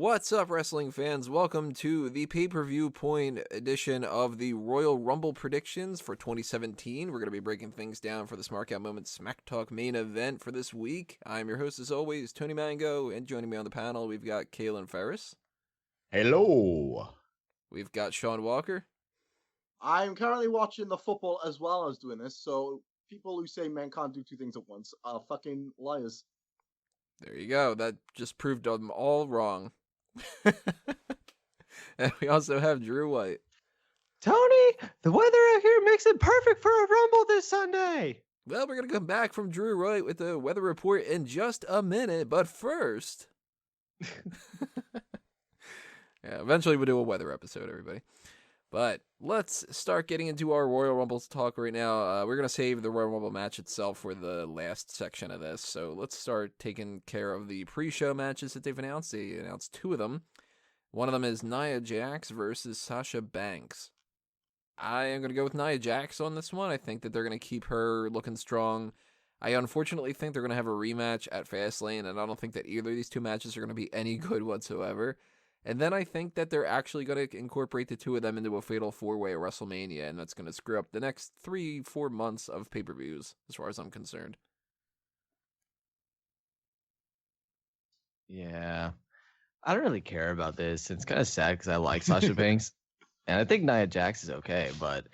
What's up, wrestling fans? Welcome to the Pay-Per-Viewpoint edition of the Royal Rumble predictions for 2017. We're going to be breaking things down for the Smark Out Moment Smack Talk main event for this week. I'm your host, as always, Tony Mango, and joining me on the panel, we've got Kalen Ferris. Hello. We've got Sean Walker. I'm currently watching the football as well as doing this, so people who say men can't do two things at once are fucking liars. There you go. That just proved them all wrong. And we also have Drew White. Tony, the weather out here makes it perfect for a Rumble this Sunday. Well, we're going to come back from Drew White with the weather report in just a minute, but first... Yeah, eventually we'll do a weather episode, everybody. But let's start getting into our Royal Rumbles talk right now. We're going to save the Royal Rumble match itself for the last section of this. So let's start taking care of the pre-show matches that they've announced. They announced two of them. One of them is Nia Jax versus Sasha Banks. I am going to go with Nia Jax on this one. I think that they're going to keep her looking strong. I unfortunately think they're going to have a rematch at Fastlane, and I don't think that either of these two matches are going to be any good whatsoever. And then I think that they're actually going to incorporate the two of them into a fatal four-way at WrestleMania, and that's going to screw up the next 3-4 months of pay-per-views, as far as I'm concerned. Yeah, I don't really care about this. It's kind of sad because I like Sasha Banks, and I think Nia Jax is okay. But,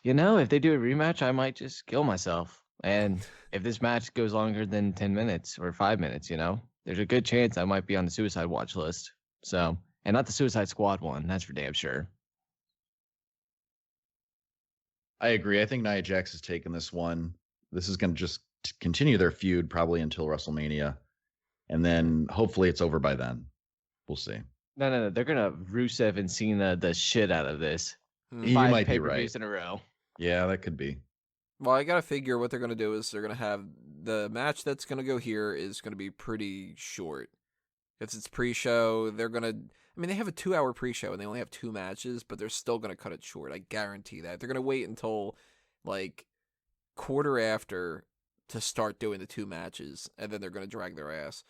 you know, if they do a rematch, I might just kill myself. And if this match goes longer than 10 minutes or 5 minutes, you know, there's a good chance I might be on the suicide watch list. So... And not the Suicide Squad one. That's for damn sure. I agree. I think Nia Jax has taken this one. This is going to just continue their feud probably until WrestleMania. And then hopefully it's over by then. We'll see. No. They're going to Rusev and Cena the shit out of this. You 5 might be pay-per-views right. in a row. Yeah, that could be. Well, I got to figure what they're going to do is they're going to have the match that's going to go here is going to be pretty short. If it's pre-show, they're going to... I mean, they have a 2-hour pre-show and they only have 2 matches, but they're still going to cut it short. I guarantee that. They're going to wait until, like, quarter after to start doing the 2 matches, and then they're going to drag their ass.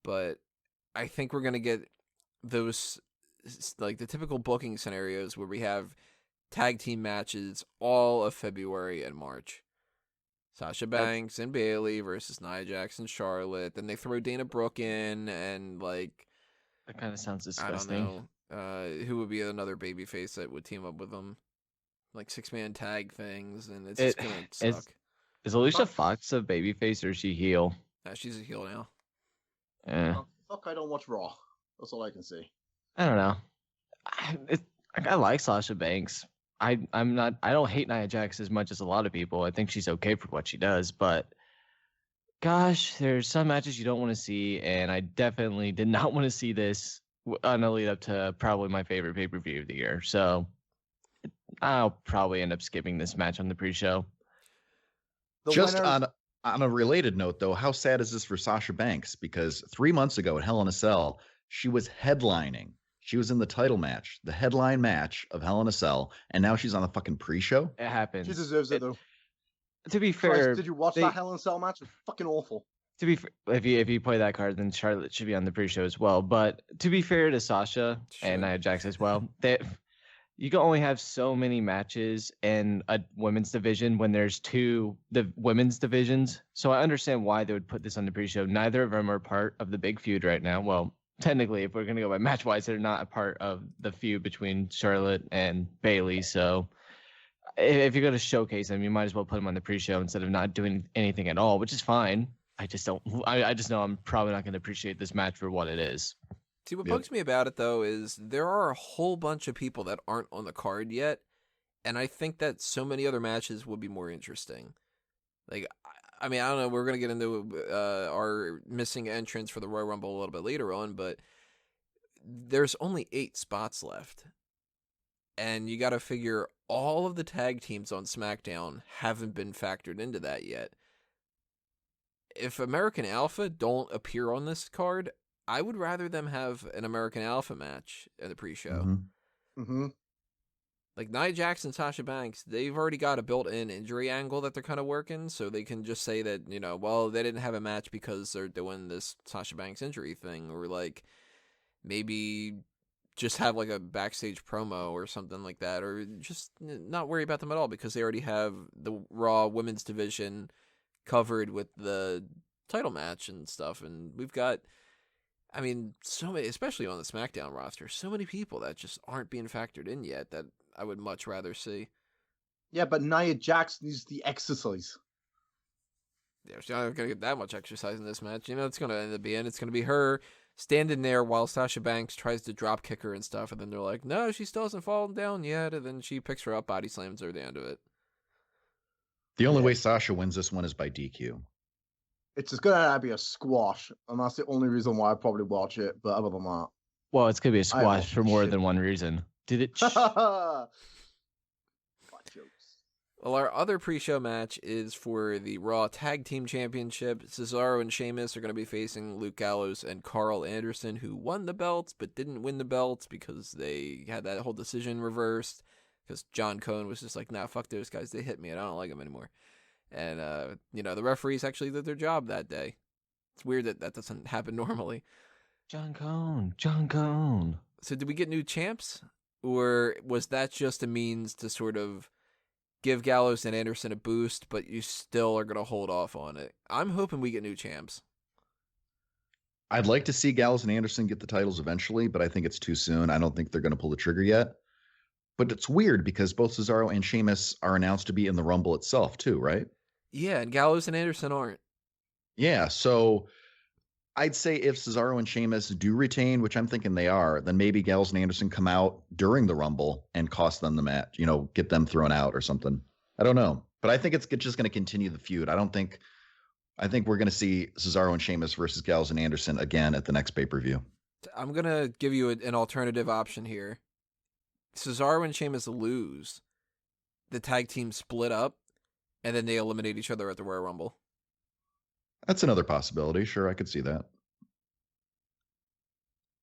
But I think we're going to get those, like, the typical booking scenarios where we have tag team matches all of February and March. Sasha Banks and Bayley versus Nia Jax and Charlotte. Then they throw Dana Brooke in and, like... That kind of sounds disgusting. I don't know. Who would be another babyface that would team up with them? Like 6-man tag things, and it's just going to suck. Is Alicia Fox a babyface or is she heel? She's a heel now. Yeah. Fuck, I don't watch Raw. That's all I can say. I don't know. I like Sasha Banks. I don't hate Nia Jax as much as a lot of people. I think she's okay for what she does, but gosh, there's some matches you don't want to see, and I definitely did not want to see this on a lead up to probably my favorite pay-per-view of the year. So I'll probably end up skipping this match on the pre-show. Just on a related note, though, how sad is this for Sasha Banks? Because 3 months ago at Hell in a Cell, she was headlining. She was in the title match, the headline match of Hell in a Cell, and now she's on the fucking pre-show? It happens. She deserves it, though. To be fair, Christ, did you watch that Hell in a Cell match? It's fucking awful. To be fair, if you play that card, then Charlotte should be on the pre-show as well. But to be fair to Sasha and Nia Jax as well, you can only have so many matches in a women's division when there's the women's divisions. So I understand why they would put this on the pre-show. Neither of them are part of the big feud right now. Well, technically, if we're gonna go by match-wise, they're not a part of the feud between Charlotte and Bayley. So if you're going to showcase them, you might as well put them on the pre-show instead of not doing anything at all, which is fine. I just know I'm probably not going to appreciate this match for what it is. See, what bugs me about it, though, is there are a whole bunch of people that aren't on the card yet, and I think that so many other matches would be more interesting. Like, I mean, I don't know, we're going to get into our missing entrance for the Royal Rumble a little bit later on, but there's only 8 spots left. And you got to figure all of the tag teams on SmackDown haven't been factored into that yet. If American Alpha don't appear on this card, I would rather them have an American Alpha match at the pre-show. Mm-hmm. Like Nia Jax and Sasha Banks, they've already got a built-in injury angle that they're kind of working, so they can just say that, you know, well, they didn't have a match because they're doing this Sasha Banks injury thing, or like, maybe just have like a backstage promo or something like that, or just not worry about them at all because they already have the Raw women's division covered with the title match and stuff. And we've got, I mean, so many, especially on the SmackDown roster, so many people that just aren't being factored in yet that I would much rather see. Yeah, but Nia Jax needs the exercise. Yeah, she's not going to get that much exercise in this match. You know, it's going to end up being, it's going to be her standing there while Sasha Banks tries to drop kick her and stuff, and then they're like, no, she still hasn't fallen down yet, and then she picks her up, body slams her at the end of it. The only way Sasha wins this one is by DQ. It's just going to be a squash, and that's the only reason why I'd probably watch it, but other than that... Well, it's going to be a squash for more than one reason. Did it... Well, our other pre-show match is for the Raw Tag Team Championship. Cesaro and Sheamus are going to be facing Luke Gallows and Karl Anderson, who won the belts but didn't win the belts because they had that whole decision reversed because John Cone was just like, nah, fuck those guys. They hit me and I don't like them anymore. And, the referees actually did their job that day. It's weird that that doesn't happen normally. John Cone. So did we get new champs? Or was that just a means to sort of give Gallows and Anderson a boost, but you still are going to hold off on it? I'm hoping we get new champs. I'd like to see Gallows and Anderson get the titles eventually, but I think it's too soon. I don't think they're going to pull the trigger yet. But it's weird because both Cesaro and Sheamus are announced to be in the Rumble itself too, right? Yeah, and Gallows and Anderson aren't. Yeah, so I'd say if Cesaro and Sheamus do retain, which I'm thinking they are, then maybe Gallows and Anderson come out during the Rumble and cost them the match, get them thrown out or something. I don't know. But I think it's just going to continue the feud. I think we're going to see Cesaro and Sheamus versus Gallows and Anderson again at the next pay-per-view. I'm going to give you an alternative option here. Cesaro and Sheamus lose. The tag team split up, and then they eliminate each other at the Royal Rumble. That's another possibility. Sure, I could see that.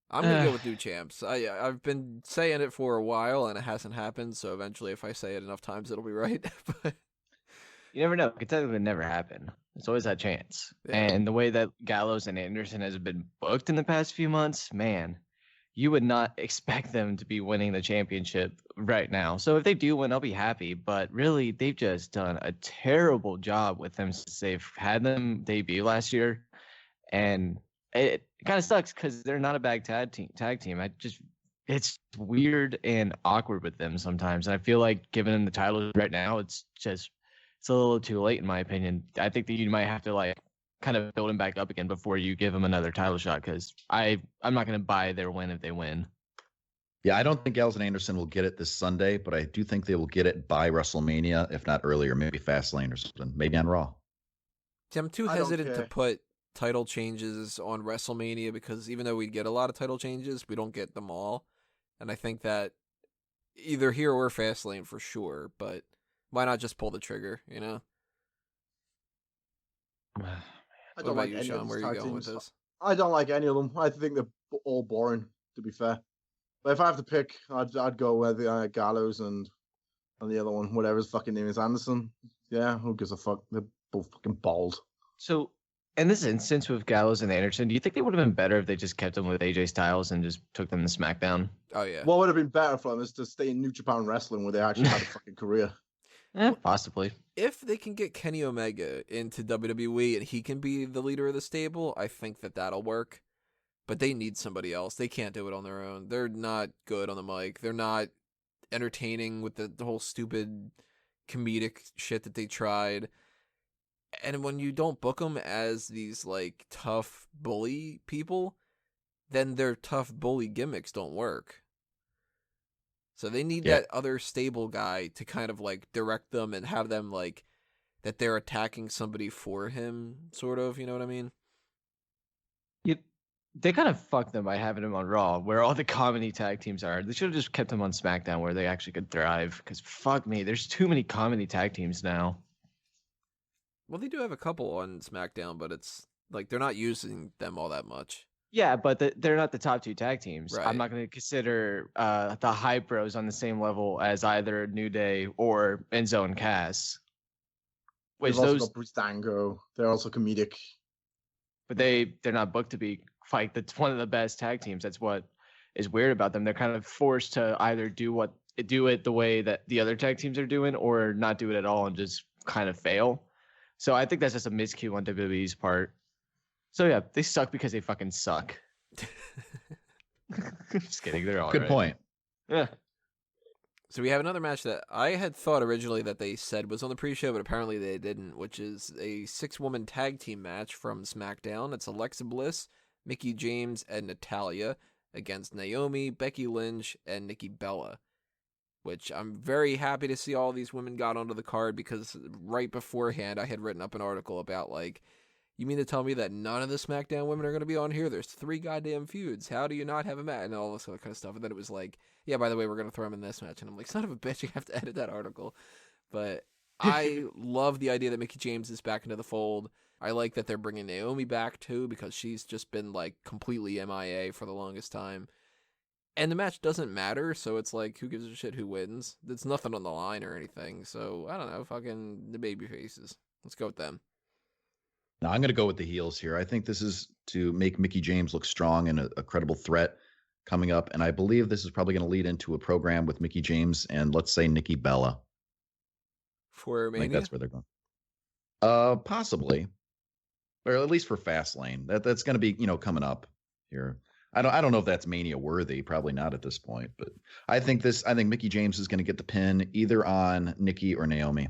I'm going to go with new champs. I've been saying it for a while, and it hasn't happened, so eventually if I say it enough times, it'll be right. But you never know. It could technically never happen. It's always that chance. Yeah. And the way that Gallows and Anderson has been booked in the past few months, man, you would not expect them to be winning the championship right now. So if they do win, I'll be happy. But really, they've just done a terrible job with them since they've had them debut last year. And it kind of sucks because they're not a bad tag team. It's weird and awkward with them sometimes. And I feel like giving them the title right now, it's a little too late in my opinion. I think that you might have to kind of build him back up again before you give him another title shot, because I'm not going to buy their win if they win. Yeah, I don't think Gallows and Anderson will get it this Sunday, but I do think they will get it by WrestleMania, if not earlier, maybe Fastlane or something, maybe on Raw. See, I'm too hesitant to put title changes on WrestleMania because even though we get a lot of title changes, we don't get them all. And I think that either here or Fastlane for sure, but why not just pull the trigger, I don't like any of these tag teams. With this? I don't like any of them. I think they're all boring, to be fair. But if I have to pick, I'd go with Gallows and the other one, whatever his fucking name is, Anderson. Yeah, who gives a fuck? They're both fucking bald. So, in this instance with Gallows and Anderson, do you think they would have been better if they just kept them with AJ Styles and just took them to SmackDown? Oh, yeah. What would have been better for them is to stay in New Japan Wrestling where they actually had a fucking career. Possibly. If they can get Kenny Omega into WWE and he can be the leader of the stable, I think that'll work. But they need somebody else. They can't do it on their own. They're not good on the mic. They're not entertaining with the whole stupid comedic shit that they tried. And when you don't book them as these tough bully people, then their tough bully gimmicks don't work. So they need that other stable guy to kind of direct them and have them that they're attacking somebody for him, sort of, you know what I mean? They kind of fucked them by having him on Raw, where all the comedy tag teams are. They should have just kept him on SmackDown where they actually could thrive, because fuck me, there's too many comedy tag teams now. Well, they do have a couple on SmackDown, but it's they're not using them all that much. Yeah, but they're not the top two tag teams. Right. I'm not going to consider the Hype Bros on the same level as either New Day or Enzo and Cass. They've also got Bruce Dango. They're also comedic. But they're not booked to be Like, that's one of the best tag teams. That's what is weird about them. They're kind of forced to either do it the way that the other tag teams are doing, or not do it at all and just kind of fail. So I think that's just a miscue on WWE's part. So yeah, they suck because they fucking suck. Just kidding. They're all Good right. point. Yeah. So we have another match that I had thought originally that they said was on the pre-show, but apparently they didn't, which is a 6-woman tag team match from SmackDown. It's Alexa Bliss, Mickie James, and Natalya against Naomi, Becky Lynch, and Nikki Bella, which I'm very happy to see all these women got onto the card, because right beforehand I had written up an article about, like, you mean to tell me that none of the SmackDown women are going to be on here? There's 3 goddamn feuds. How do you not have a match? And all this other kind of stuff. And then it was like, yeah, by the way, we're going to throw them in this match. And I'm like, son of a bitch, you have to edit that article. But I love the idea that Mickie James is back into the fold. I like that they're bringing Naomi back, too, because she's just been, like, completely MIA for the longest time. And the match doesn't matter, so it's like, who gives a shit who wins? There's nothing on the line or anything. So, I don't know, fucking the baby faces. Let's go with them. Now, I'm going to go with the heels here. I think this is to make Mickie James look strong and a credible threat coming up. And I believe this is probably going to lead into a program with Mickie James and, let's say, Nikki Bella. For Mania? I think that's where they're going. Possibly. Or at least for Fastlane. That's going to be, coming up here. I don't know if that's Mania worthy. Probably not at this point. But I think Mickie James is going to get the pin either on Nikki or Naomi.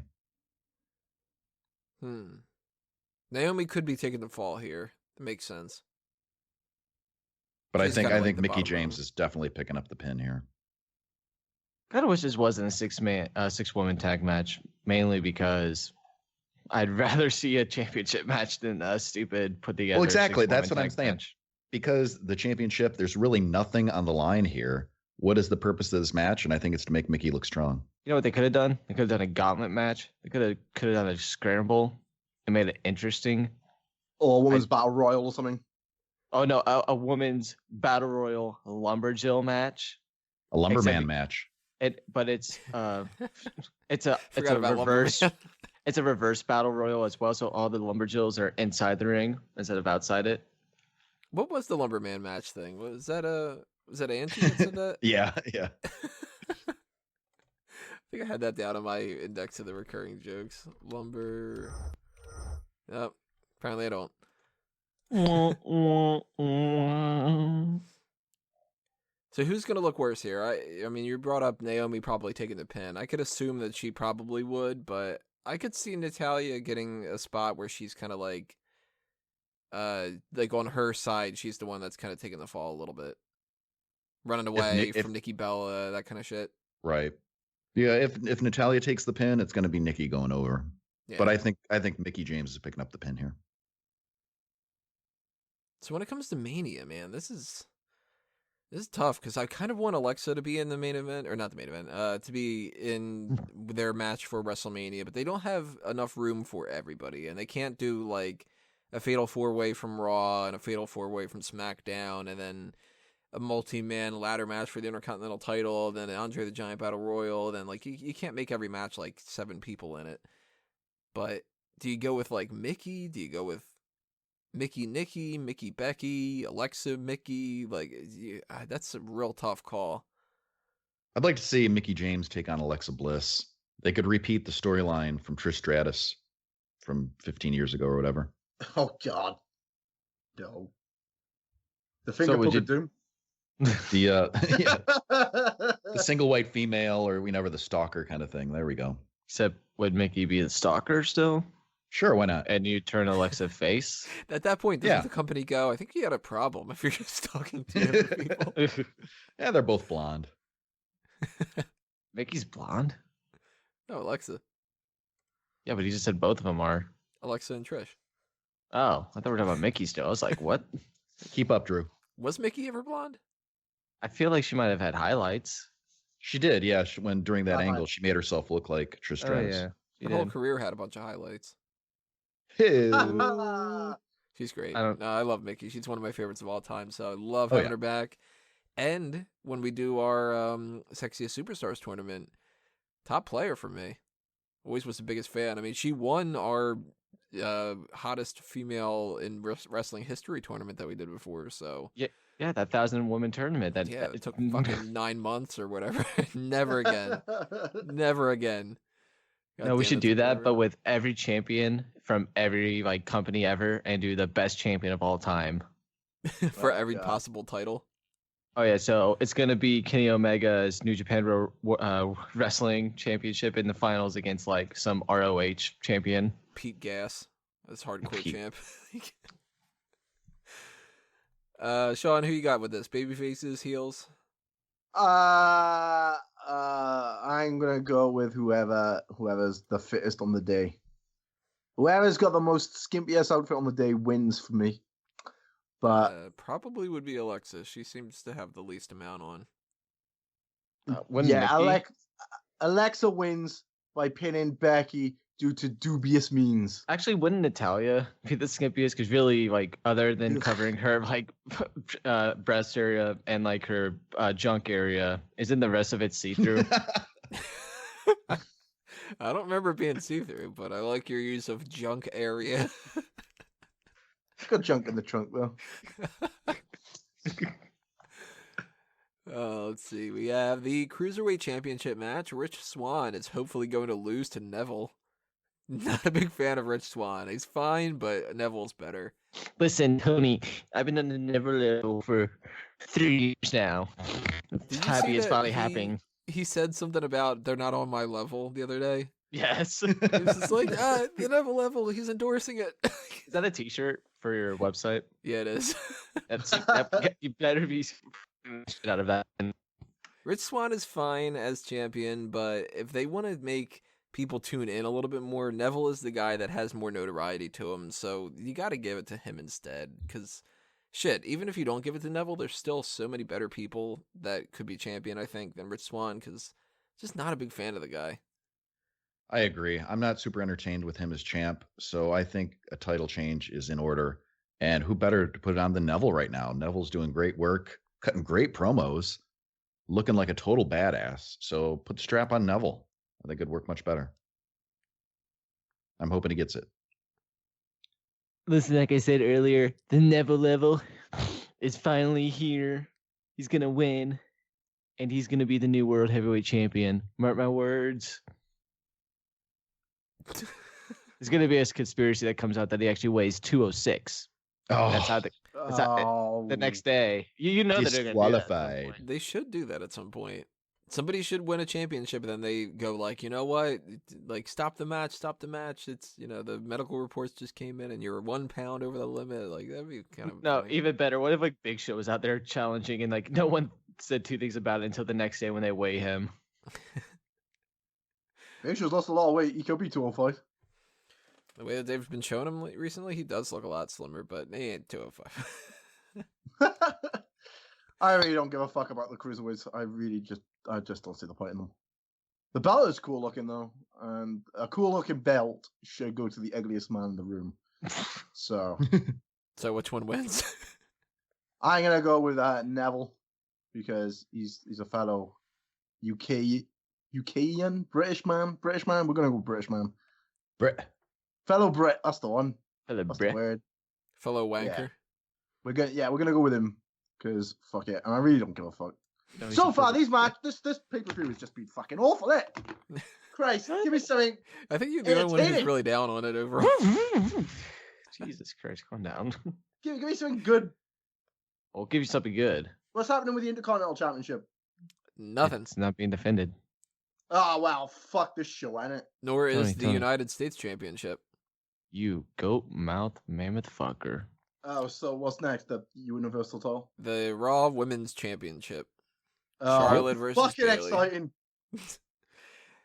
Naomi could be taking the fall here. It makes sense. But I think Mickie James is definitely picking up the pin here. Kind of wish this wasn't a 6-woman tag match, mainly because I'd rather see a championship match than a stupid put together. Well, exactly. That's what I'm saying. Match. Because the championship, there's really nothing on the line here. What is the purpose of this match? And I think it's to make Mickie look strong. You know what they could have done? They could have done a gauntlet match. They could have done a scramble and made it interesting. Or a women's battle royal or something. Oh no, a women's battle royal lumberjill match. A lumberman match. But it's a reverse. It's a reverse battle royal as well. So all the lumberjills are inside the ring instead of outside it. What was the lumberman match thing? Was that Angie that said that? Yeah. I think I had that down on my index of the recurring jokes. Lumber. Yep. Apparently I don't. So who's going to look worse here? I mean, you brought up Naomi probably taking the pin. I could assume that she probably would, but I could see Natalya getting a spot where she's kind of like on her side, she's the one that's kind of taking the fall a little bit. Running away from Nikki Bella, that kind of shit. Right. Yeah, if Natalya takes the pin, it's going to be Nikki going over. Yeah. But I think Mickie James is picking up the pin here. So when it comes to Mania, man, this is tough because I kind of want Alexa to be in the main event, or not the main event, to be in their match for WrestleMania, but they don't have enough room for everybody, and they can't do like a fatal 4-way from Raw and a fatal 4-way from SmackDown, and then a multi-man ladder match for the Intercontinental title, then an Andre the Giant Battle Royal, then like you can't make every match like 7 people in it. But do you go with like Mickie? Do you go with Mickie Nikki, Mickie Becky, Alexa Mickie? Like that's a real tough call. I'd like to see Mickie James take on Alexa Bliss. They could repeat the storyline from Trish Stratus from 15 years ago or whatever. Oh God, no. The finger puppet doom. The single white female, or the stalker kind of thing. There we go. Except would Mickie be the stalker still? Sure, why not? And you turn Alexa face? At that point, doesn't the company go, I think you had a problem if you're just talking to people? Yeah, they're both blonde. Mickey's blonde? No, Alexa. Yeah, but he just said both of them are. Alexa and Trish. Oh, I thought we were talking about Mickie still. I was like, what? Keep up, Drew. Was Mickie ever blonde? I feel like she might have had highlights. She did, yeah. When during that angle, she made herself look like Trish Stratus. Oh, yeah. Her whole career had a bunch of highlights. She's great. I love Mickie. She's one of my favorites of all time, so I love having her back. And when we do our Sexiest Superstars tournament, top player for me. Always was the biggest fan. I mean, she won our hottest female in wrestling history tournament that we did before. So Yeah, that 1,000-woman tournament. It took fucking 9 months or whatever. Never again. Never again. God No, we damn, should it do took that, forever. but with every champion from every company ever, and do the best champion of all time. For Oh, every God. possible title. Oh yeah, so it's gonna be Kenny Omega's New Japan Wrestling Championship in the finals against some ROH champion. Pete Gas as hardcore Pete. champ. Sean, who you got with this? Baby faces, heels? I'm gonna go with whoever's the fittest on the day. Whoever's got the most skimpiest outfit on the day wins for me. But Probably would be Alexa. She seems to have the least amount on. yeah, Nikki? Alexa wins by pinning Becky due to dubious means. Actually, wouldn't Natalya be the skimpiest? Because really, other than covering her breast area and her junk area, isn't the rest of it see through? I don't remember it being see-through, but I like your use of junk area. It's got junk in the trunk though. Let's see. We have the Cruiserweight Championship match. Rich Swann is hopefully going to lose to Neville. Not a big fan of Rich Swann. He's fine, but Neville's better. Listen, Tony, I've been on the Neville level for 3 years now. Did you Happy see is that finally happening. He said something about they're not on my level the other day. Yes. He was just like, the Neville level, he's endorsing it. Is that a T-shirt for your website? Yeah, it is. You better be shit out of that. Rich Swann is fine as champion, but if they want to make people tune in a little bit more, Neville is the guy that has more notoriety to him, so you got to give it to him instead. Because, shit, even if you don't give it to Neville, there's still so many better people that could be champion, I think, than Rich Swann, because just not a big fan of the guy. I agree. I'm not super entertained with him as champ, so I think a title change is in order. And who better to put it on than Neville right now? Neville's doing great work, cutting great promos, looking like a total badass. So put the strap on Neville. I think it'd work much better. I'm hoping he gets it. Listen, like I said earlier, the Neville level is finally here. He's going to win, and he's going to be the new World Heavyweight Champion. Mark my words. There's going to be a conspiracy that comes out that he actually weighs 206. Oh, That's how the next day. You know that they're going to do that at some disqualified. point. They should do that at some point. Somebody should win a championship, and then they go you know what? Stop the match. It's, the medical reports just came in, and you're 1 pound over the limit. That'd be kind of No, funny. even better. What if Big Show was out there challenging and no one said two things about it until the next day when they weigh him? Big Show's lost a lot of weight. He could be 205. The way that they've been showing him recently, he does look a lot slimmer, but he ain't 205. I really don't give a fuck about the cruiserweights. I just don't see the point in them. The belt is cool looking though, and a cool looking belt should go to the ugliest man in the room. So So which one wins? I'm gonna go with Neville because he's a fellow UKian British man. We're gonna go British man. Fellow Brit. That's the one. Hello, That's Brit. the word. Fellow wanker. We're gonna go with him because fuck it, and I really don't give a fuck. No, So far, this pay-per-view has just been fucking awful, eh? Christ, give me something. I think you're the only one who's Entertaining. really down on it overall. Jesus Christ, calm down. Give me something good. We'll give you something good. What's happening with the Intercontinental Championship? Nothing. It's not being defended. Oh, wow, fuck this show, ain't it? Nor is Tony, the United States Championship. You goat mouth mammoth fucker. Oh, so what's next? The Universal title? The Raw Women's Championship. Oh, Charlotte versus fucking Bayley. exciting.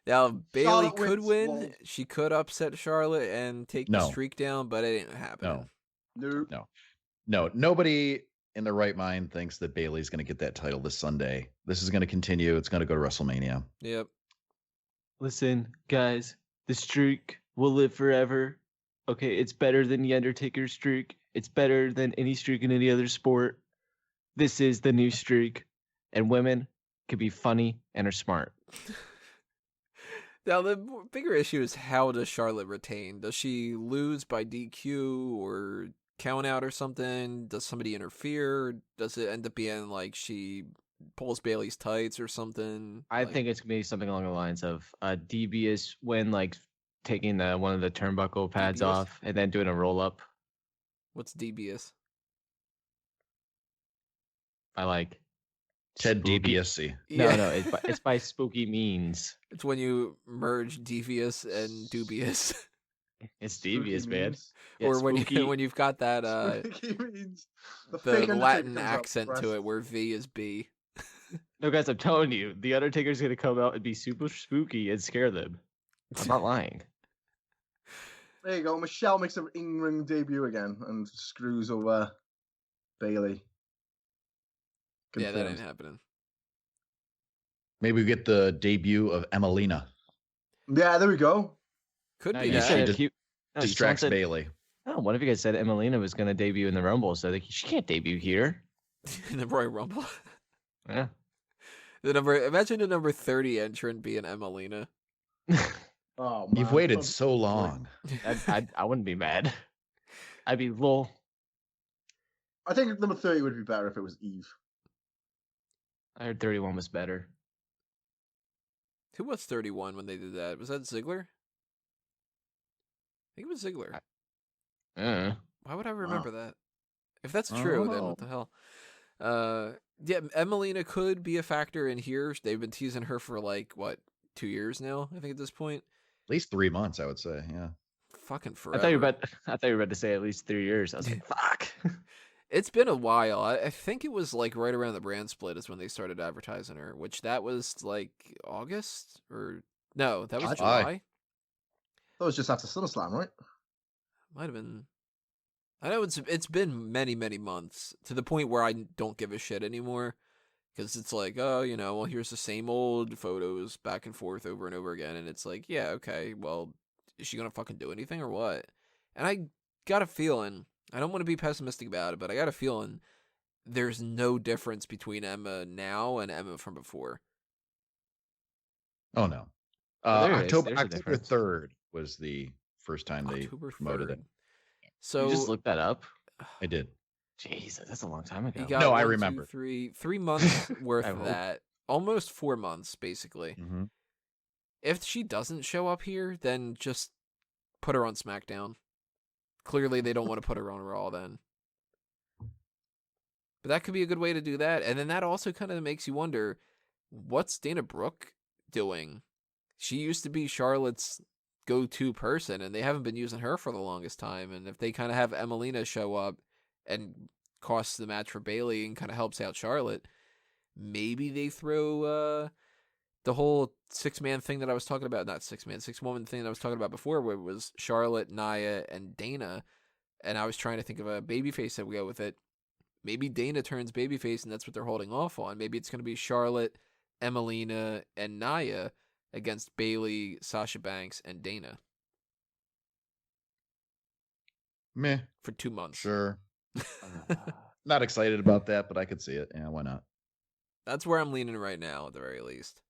Now, Bayley Charlotte could wins. win. Well- She could upset Charlotte and take the No. streak down, but it ain't happening. No, nobody in their right mind thinks that Bayley's going to get that title this Sunday. This is going to continue. It's going to go to WrestleMania. Yep. Listen, guys, the streak will live forever. Okay, it's better than the Undertaker streak. It's better than any streak in any other sport. This is the new streak. And women can be funny and are smart. Now, the bigger issue is how does Charlotte retain? Does she lose by DQ or count out or something? Does somebody interfere? Does it end up being like she pulls Bayley's tights or something? I think it's gonna be something along the lines of devious when like taking one of the turnbuckle pads Devious? off and then doing a roll up. What's devious? I like Ted spooky- DiBiase. No, Yeah. no, it's by spooky means. It's when you merge devious and dubious. It's devious, Spooky man. means. Yeah, Or when spooky- you when you've got that Spooky means the fake Undertaker Latin comes out accent to pressed. it where V is B. No, guys, I'm telling you, the Undertaker's gonna come out and be super spooky and scare them. I'm not lying. There you go. Michelle makes an in-ring debut again and screws over Bayley. Yeah, that ain't Confirmed. happening. Maybe we get the debut of Emelina. Yeah, there we go. Could No, be you that. she said did- if you no, Distracts someone said, Bayley. Oh, one of you guys said Emelina was gonna debut in the Rumble, so she can't debut here. in the Royal Rumble. Yeah. Imagine the number 30 entrant being Emelina. Oh, You've man. waited Oh, so long. I wouldn't be mad. I'd be lol. I think number 30 would be better if it was Eve. I heard 31 was better. Who was 31 when they did that? Was that Ziggler? I think it was Ziggler. Why would I remember that? If that's true, then what the hell? Yeah, Emelina could be a factor in here. They've been teasing her for like, what, 2 years now, I think at this point? At least 3 months, I would say. Yeah. Fucking forever. I thought you were about to say at least 3 years. I was like, fuck. It's been a while. I think it was like right around the brand split is when they started advertising her, which that was like August or no, that was July. July. That was just after SummerSlam, right? Might have been. I know it's been many months to the point where I don't give a shit anymore because it's like, oh, well, here's the same old photos back and forth over and over again, and it's like, yeah, okay, well, is she gonna fucking do anything or what? And I got a feeling. I don't want to be pessimistic about it, but I got a feeling there's no difference between Emma now and Emma from before. Oh no. There is. October There's a 3rd was the first time they October promoted 3rd. it. So You just looked that up? I did. Jesus, that's a long time ago. you got No, I 1, 2, remember. 3 months worth I of hope. that. Almost 4 months, basically. Mm-hmm. If she doesn't show up here, then just put her on SmackDown. Clearly, they don't want to put her on Raw then. But that could be a good way to do that. And then that also kind of makes you wonder, what's Dana Brooke doing? She used to be Charlotte's go-to person, and they haven't been using her for the longest time. And if they kind of have Emelina show up and costs the match for Bayley and kind of helps out Charlotte, maybe they throw the whole 6-man thing that I was talking about, not 6-man, 6-woman thing that I was talking about before, where it was Charlotte, Nia, and Dana, and I was trying to think of a babyface that would go with it. Maybe Dana turns babyface, and that's what they're holding off on. Maybe it's going to be Charlotte, Emelina, and Nia against Bayley, Sasha Banks, and Dana Meh. for 2 months. Sure. Not excited about that, but I could see it. Yeah, why not? That's where I'm leaning right now, at the very least.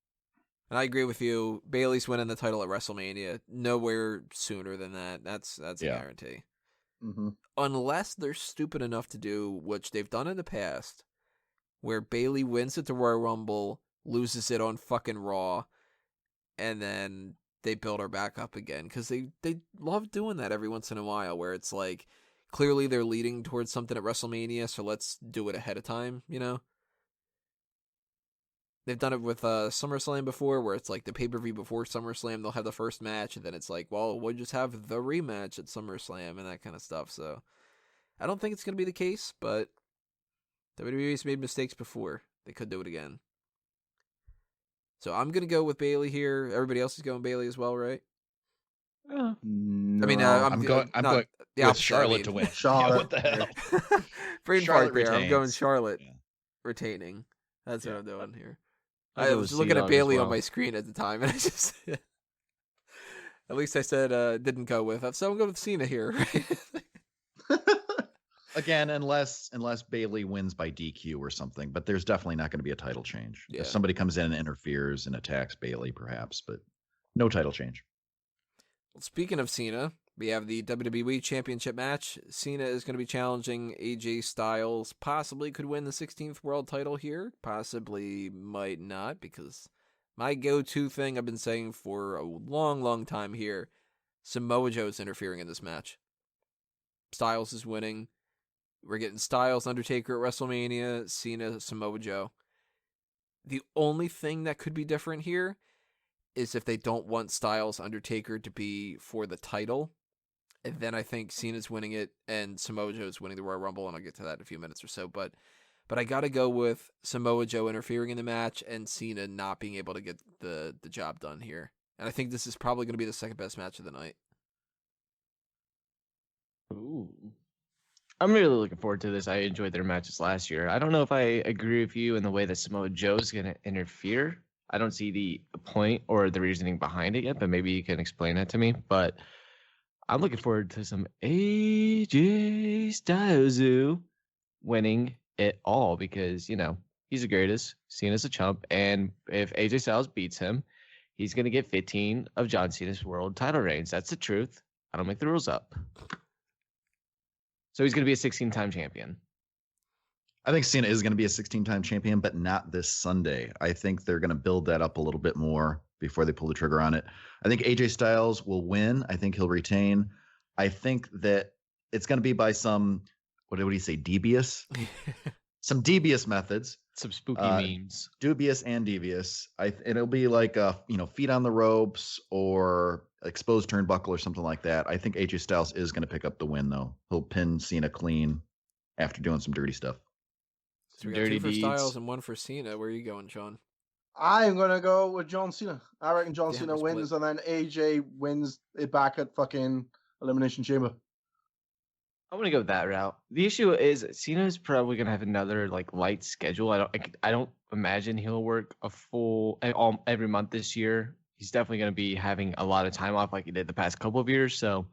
And I agree with you. Bayley's winning the title at WrestleMania. Nowhere sooner than that. That's a guarantee. Mm-hmm. Unless they're stupid enough to do, which they've done in the past, where Bayley wins at the Royal Rumble, loses it on fucking Raw, and then they build her back up again. Because they love doing that every once in a while, where it's like, clearly they're leading towards something at WrestleMania, so let's do it ahead of time, They've done it with SummerSlam before, where it's like the pay-per-view before SummerSlam, they'll have the first match, and then it's like, well, we'll just have the rematch at SummerSlam and that kind of stuff. So I don't think it's going to be the case, but WWE's made mistakes before. They could do it again. So I'm going to go with Bayley here. Everybody else is going Bayley as well, right? Yeah. No. I mean, I'm going the with opposite, Charlotte to win. Charlotte. Yeah, what the hell? Brain Charlotte fart there. I'm going retains. Charlotte Yeah. retaining. That's what Yeah. I'm doing here. I'll I go was with looking Cena at as Bayley on well. my screen at the time, and I just at least I said didn't go with it. So I'm going with Cena here. Again, unless Bayley wins by DQ or something, but there's definitely not going to be a title change. Yeah. If somebody comes in and interferes and attacks Bayley, perhaps, but No title change. Well, speaking of Cena, we have the WWE Championship match. Cena is going to be challenging AJ Styles. Possibly could win the 16th world title here. Possibly might not, because my go-to thing I've been saying for a long, long time here, Samoa Joe is interfering in this match. Styles is winning. We're getting Styles, Undertaker at WrestleMania, Cena, Samoa Joe. The only thing that could be different here is if they don't want Styles, Undertaker to be for the title. And then I think Cena's winning it and Samoa Joe's winning the Royal Rumble, and I'll get to that in a few minutes or so. But I got to go with Samoa Joe interfering in the match and Cena not being able to get the job done here. And I think this is probably going to be the second best match of the night. Ooh. I'm really looking forward to this. I enjoyed their matches last year. I don't know if I agree with you in the way that Samoa Joe's going to interfere. I don't see the point or the reasoning behind it yet, but maybe you can explain that to me. But I'm looking forward to some AJ Styles winning it all because, you know, he's the greatest. Cena's a chump. And if AJ Styles beats him, he's going to get 15 of John Cena's world title reigns. That's the truth. I don't make the rules up. So he's going to be a 16-time champion. I think Cena is going to be a 16-time champion, but not this Sunday. I think they're going to build that up a little bit more before they pull the trigger on it. I think AJ Styles will win. I think he'll retain. I think that it's going to be by some, what do you say, devious? Some devious methods. Some spooky memes. Dubious and devious. It'll be like, feet on the ropes or exposed turnbuckle or something like that. I think AJ Styles is going to pick up the win, though. He'll pin Cena clean after doing some dirty stuff. So we got Dirty 2 for deeds. Styles and 1 for Cena. Where are you going, Sean? I'm going to go with John Cena. I reckon John Yeah, Cena we're wins, split. and then AJ wins it back at fucking Elimination Chamber. I'm gonna go with that route. The issue is Cena's probably gonna have another like light schedule. I don't imagine he'll work a full every month this year. He's definitely gonna be having a lot of time off like he did the past couple of years. So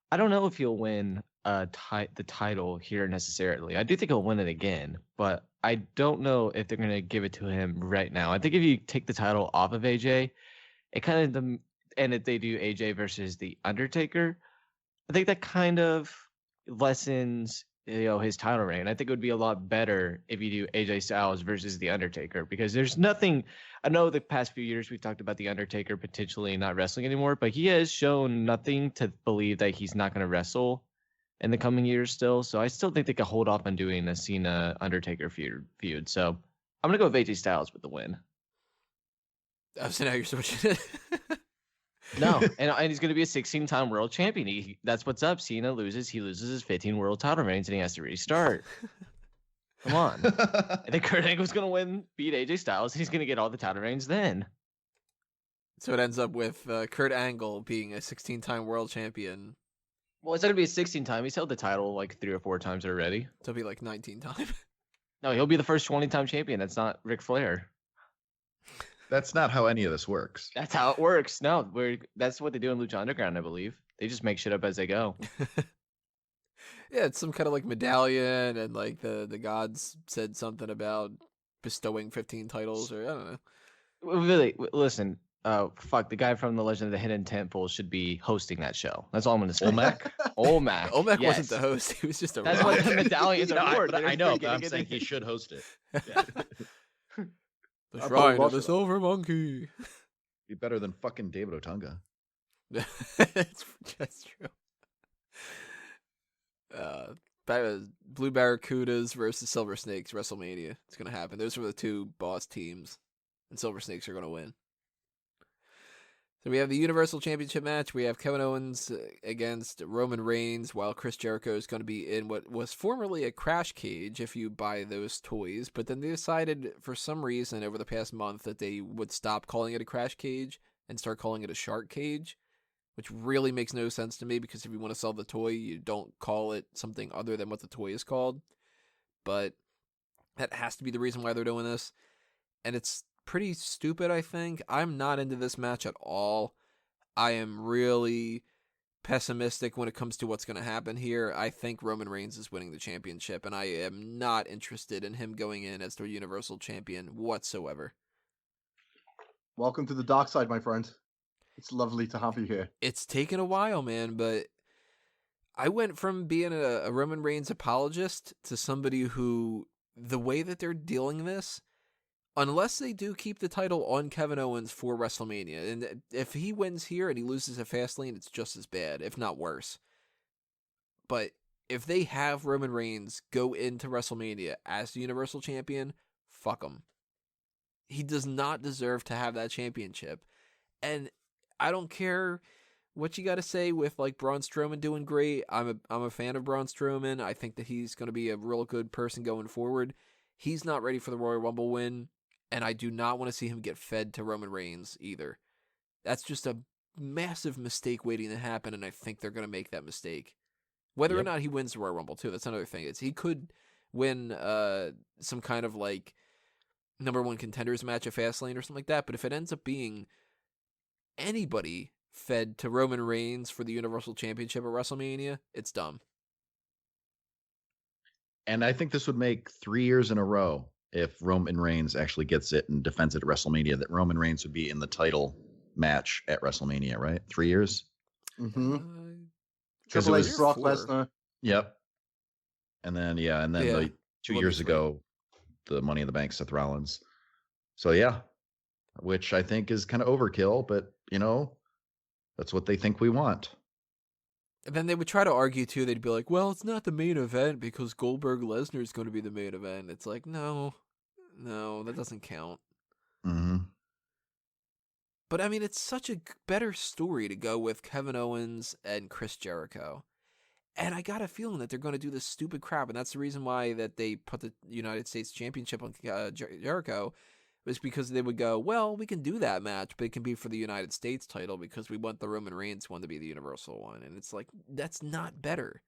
I don't know if he'll win the title here necessarily. I do think he'll win it again, but I don't know if they're gonna give it to him right now. I think if you take the title off of AJ, it kind of and if they do AJ versus the Undertaker, I think that kind of lessens his title reign. I think it would be a lot better if you do AJ Styles versus the Undertaker because there's nothing. I know the past few years we've talked about the Undertaker potentially not wrestling anymore, but he has shown nothing to believe that he's not going to wrestle in the coming years still. So I still think they could hold off on doing a Cena Undertaker feud. So I'm gonna go with AJ Styles with the win. Oh, so now you're switching it. No, and he's going to be a 16-time world champion. That's what's up. Cena loses. He loses his 15 world title reigns, and he has to restart. Come on. I think Kurt Angle's going to win, beat AJ Styles. He's going to get all the title reigns then. So it ends up with Kurt Angle being a 16-time world champion. Well, it's not going to be a 16-time. He's held the title like 3 or 4 times already. So it'll be like 19-time. No, he'll be the first 20-time champion. That's not Ric Flair. That's not how any of this works. That's how it works. No, that's what they do in Lucha Underground, I believe. They just make shit up as they go. Yeah, it's some kind of like medallion, and like the gods said something about bestowing 15 titles, or I don't know. Really, listen. The guy from the Legend of the Hidden Temple should be hosting that show. That's all I'm going to say. Olmec? Olmec. Olmec yes. wasn't the host; he was just a. That's what the medallions are for. I know, but I'm saying he should host it. Yeah. The Shrine of the Silver Monkey. Be better than fucking David Otunga. That's true. Blue Barracudas versus Silver Snakes, WrestleMania. It's going to happen. Those are the 2 boss teams, and Silver Snakes are going to win. So we have the Universal Championship match. We have Kevin Owens against Roman Reigns, while Chris Jericho is going to be in what was formerly a crash cage if you buy those toys. But then they decided for some reason over the past month that they would stop calling it a crash cage and start calling it a shark cage, which really makes no sense to me because if you want to sell the toy, you don't call it something other than what the toy is called. But that has to be the reason why they're doing this. And it's pretty stupid, I think. I'm not into this match at all. I am really pessimistic when it comes to what's going to happen here. I think Roman Reigns is winning the championship, and I am not interested in him going in as the Universal Champion whatsoever. Welcome to the dark side, my friend. It's lovely to have you here. It's taken a while, man, but I went from being a Roman Reigns apologist to somebody who, the way that they're dealing this, unless they do keep the title on Kevin Owens for WrestleMania, and if he wins here and he loses at Fastlane, it's just as bad, if not worse. But if they have Roman Reigns go into WrestleMania as the Universal Champion, fuck him. He does not deserve to have that championship. And I don't care what you got to say with like Braun Strowman doing great. I'm a fan of Braun Strowman. I think that he's going to be a real good person going forward. He's not ready for the Royal Rumble win, and I do not want to see him get fed to Roman Reigns either. That's just a massive mistake waiting to happen, and I think they're going to make that mistake. Whether or not he wins the Royal Rumble too, that's another thing. He could win some kind of like number one contenders match at Fastlane or something like that, but if it ends up being anybody fed to Roman Reigns for the Universal Championship at WrestleMania, it's dumb. And I think this would make 3 years in a row if Roman Reigns actually gets it and defends it at WrestleMania, that Roman Reigns would be in the title match at WrestleMania, right? 3 years? Mm-hmm. Because Triple H, Brock Lesnar. Yep. And then, the 2 years ago, the Money in the Bank, Seth Rollins. So, yeah, which I think is kind of overkill, but, that's what they think we want. And then they would try to argue, too. They'd be like, well, it's not the main event because Goldberg-Lesnar is going to be the main event. It's like, no, that doesn't count. Mm-hmm. But, I mean, it's such a better story to go with Kevin Owens and Chris Jericho. And I got a feeling that they're going to do this stupid crap, and that's the reason why that they put the United States Championship on Jericho, was because they would go, well, we can do that match, but it can be for the United States title because we want the Roman Reigns one to be the Universal one. And it's like, that's not better.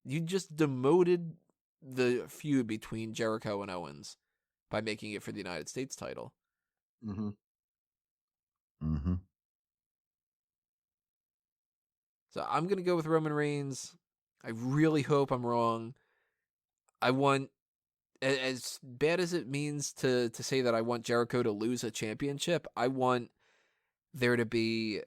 You just demoted the feud between Jericho and Owens by making it for the United States title. Mm-hmm. Mm-hmm. So I'm going to go with Roman Reigns. I really hope I'm wrong. I want, as bad as it means to say that I want Jericho to lose a championship, I want there to be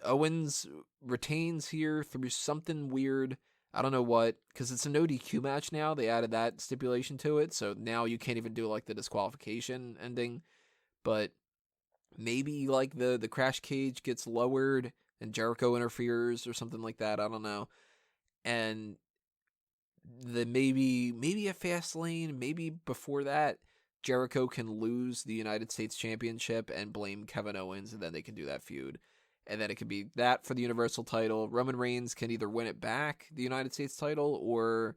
Owens retains here through something weird. I don't know what, because it's a no DQ match now. They added that stipulation to it, so now you can't even do like the disqualification ending. But maybe like the crash cage gets lowered and Jericho interferes or something like that. I don't know. And maybe a Fastlane, maybe before that, Jericho can lose the United States Championship and blame Kevin Owens, and then they can do that feud. And then it could be that for the Universal title. Roman Reigns can either win it back, the United States title, or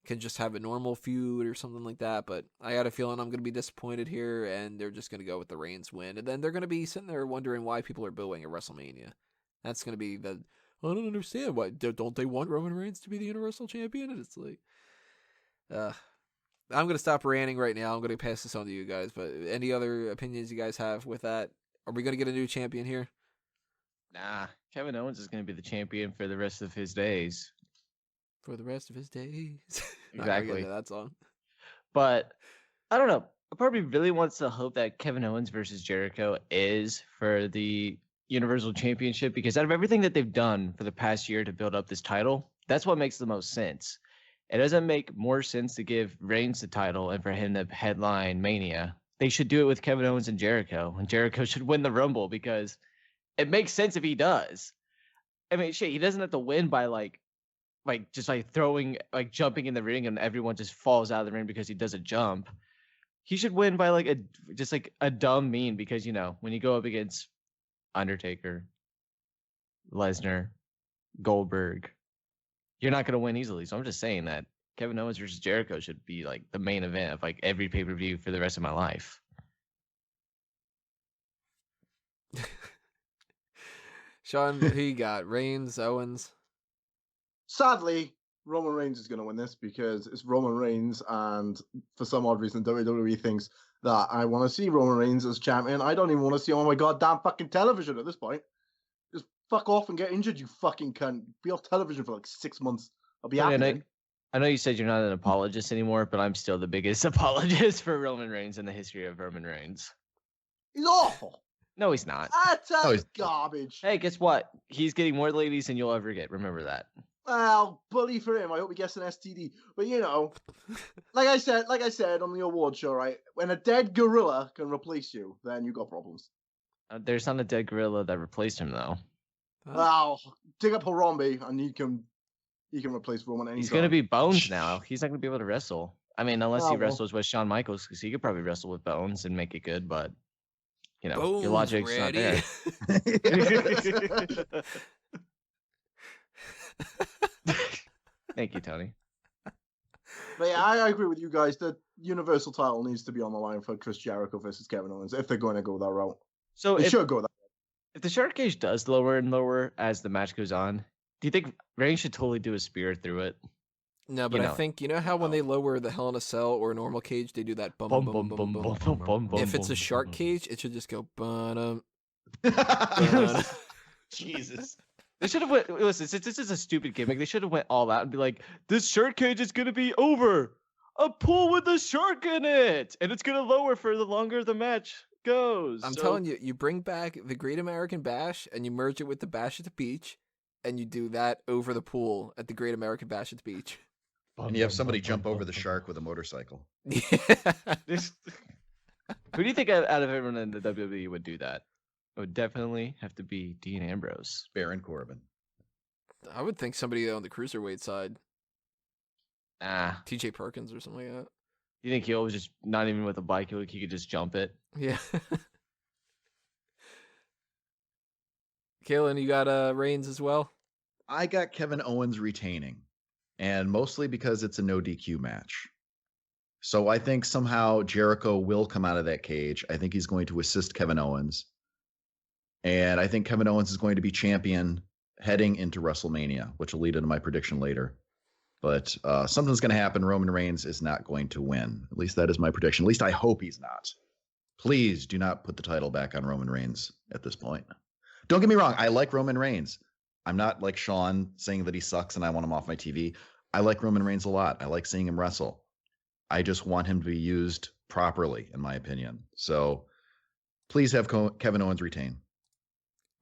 can just have a normal feud or something like that. But I got a feeling I'm going to be disappointed here, and they're just going to go with the Reigns win. And then they're going to be sitting there wondering why people are booing at WrestleMania. That's going to be the, I don't understand. Why don't they want Roman Reigns to be the Universal Champion? And it's like, I'm going to stop ranting right now. I'm going to pass this on to you guys. But any other opinions you guys have with that? Are we going to get a new champion here? Nah, Kevin Owens is going to be the champion for the rest of his days. For the rest of his days. Exactly. That song. But I don't know. Part of me really wants to hope that Kevin Owens versus Jericho is for the Universal Championship, because out of everything that they've done for the past year to build up this title, that's what makes the most sense. It doesn't make more sense to give Reigns the title and for him to headline Mania. They should do it with Kevin Owens and Jericho should win the Rumble, because it makes sense if he does. I mean, shit, he doesn't have to win by just throwing, jumping in the ring and everyone just falls out of the ring because he does a jump. He should win by a dumb mean, because, when you go up against Undertaker, Lesnar, Goldberg, you're not going to win easily. So I'm just saying that Kevin Owens versus Jericho should be the main event of every pay-per-view for the rest of my life. Sean, who you got? Reigns, Owens? Sadly, Roman Reigns is going to win this because it's Roman Reigns, and for some odd reason, WWE thinks that I want to see Roman Reigns as champion. I don't even want to see him on my goddamn fucking television at this point. Just fuck off and get injured, you fucking cunt. Be off television for 6 months. I'll be happy. I know you said you're not an apologist anymore, but I'm still the biggest apologist for Roman Reigns in the history of Roman Reigns. He's awful. No, he's not. That's garbage. Hey, guess what? He's getting more ladies than you'll ever get. Remember that. Well, bully for him. I hope he gets an STD. But like I said on the award show, right? When a dead gorilla can replace you, then you got problems. There's not a dead gorilla that replaced him though. Well, dig up Harambe and he can replace Roman anytime. He's gonna be Bones now. He's not gonna be able to wrestle. I mean, unless he wrestles with Shawn Michaels, because he could probably wrestle with Bones and make it good. But Bones your logic's not there. Thank you, Tony. But yeah, I agree with you guys. The Universal title needs to be on the line for Chris Jericho versus Kevin Owens if they're going to go that route. So they should go that route. If the shark cage does lower and lower as the match goes on, do you think Reigns should totally do a spear through it? No, but I think how when they lower the Hell in a Cell or a normal cage, they do that bum bum bum bum bum bum bum. If it's a shark cage, it should just go bum. Jesus. They should have went. Listen, this is a stupid gimmick. They should have went all out and be like, "This shark cage is gonna be over. A pool with a shark in it, and it's gonna lower for the longer the match goes." I'm telling you, you bring back the Great American Bash and you merge it with the Bash at the Beach, and you do that over the pool at the Great American Bash at the Beach. And you have somebody jump over the shark with a motorcycle. Yeah. Who do you think out of everyone in the WWE would do that? It would definitely have to be Dean Ambrose. Baron Corbin. I would think somebody on the cruiserweight side. TJ Perkins or something like that. You think he'll just not even with a bike, he could just jump it? Yeah. Kaylin, you got Reigns as well? I got Kevin Owens retaining, and mostly because it's a no DQ match. So I think somehow Jericho will come out of that cage. I think he's going to assist Kevin Owens. And I think Kevin Owens is going to be champion heading into WrestleMania, which will lead into my prediction later. But something's going to happen. Roman Reigns is not going to win. At least that is my prediction. At least I hope he's not. Please do not put the title back on Roman Reigns at this point. Don't get me wrong. I like Roman Reigns. I'm not like Sean saying that he sucks and I want him off my TV. I like Roman Reigns a lot. I like seeing him wrestle. I just want him to be used properly, in my opinion. So please have Kevin Owens retain.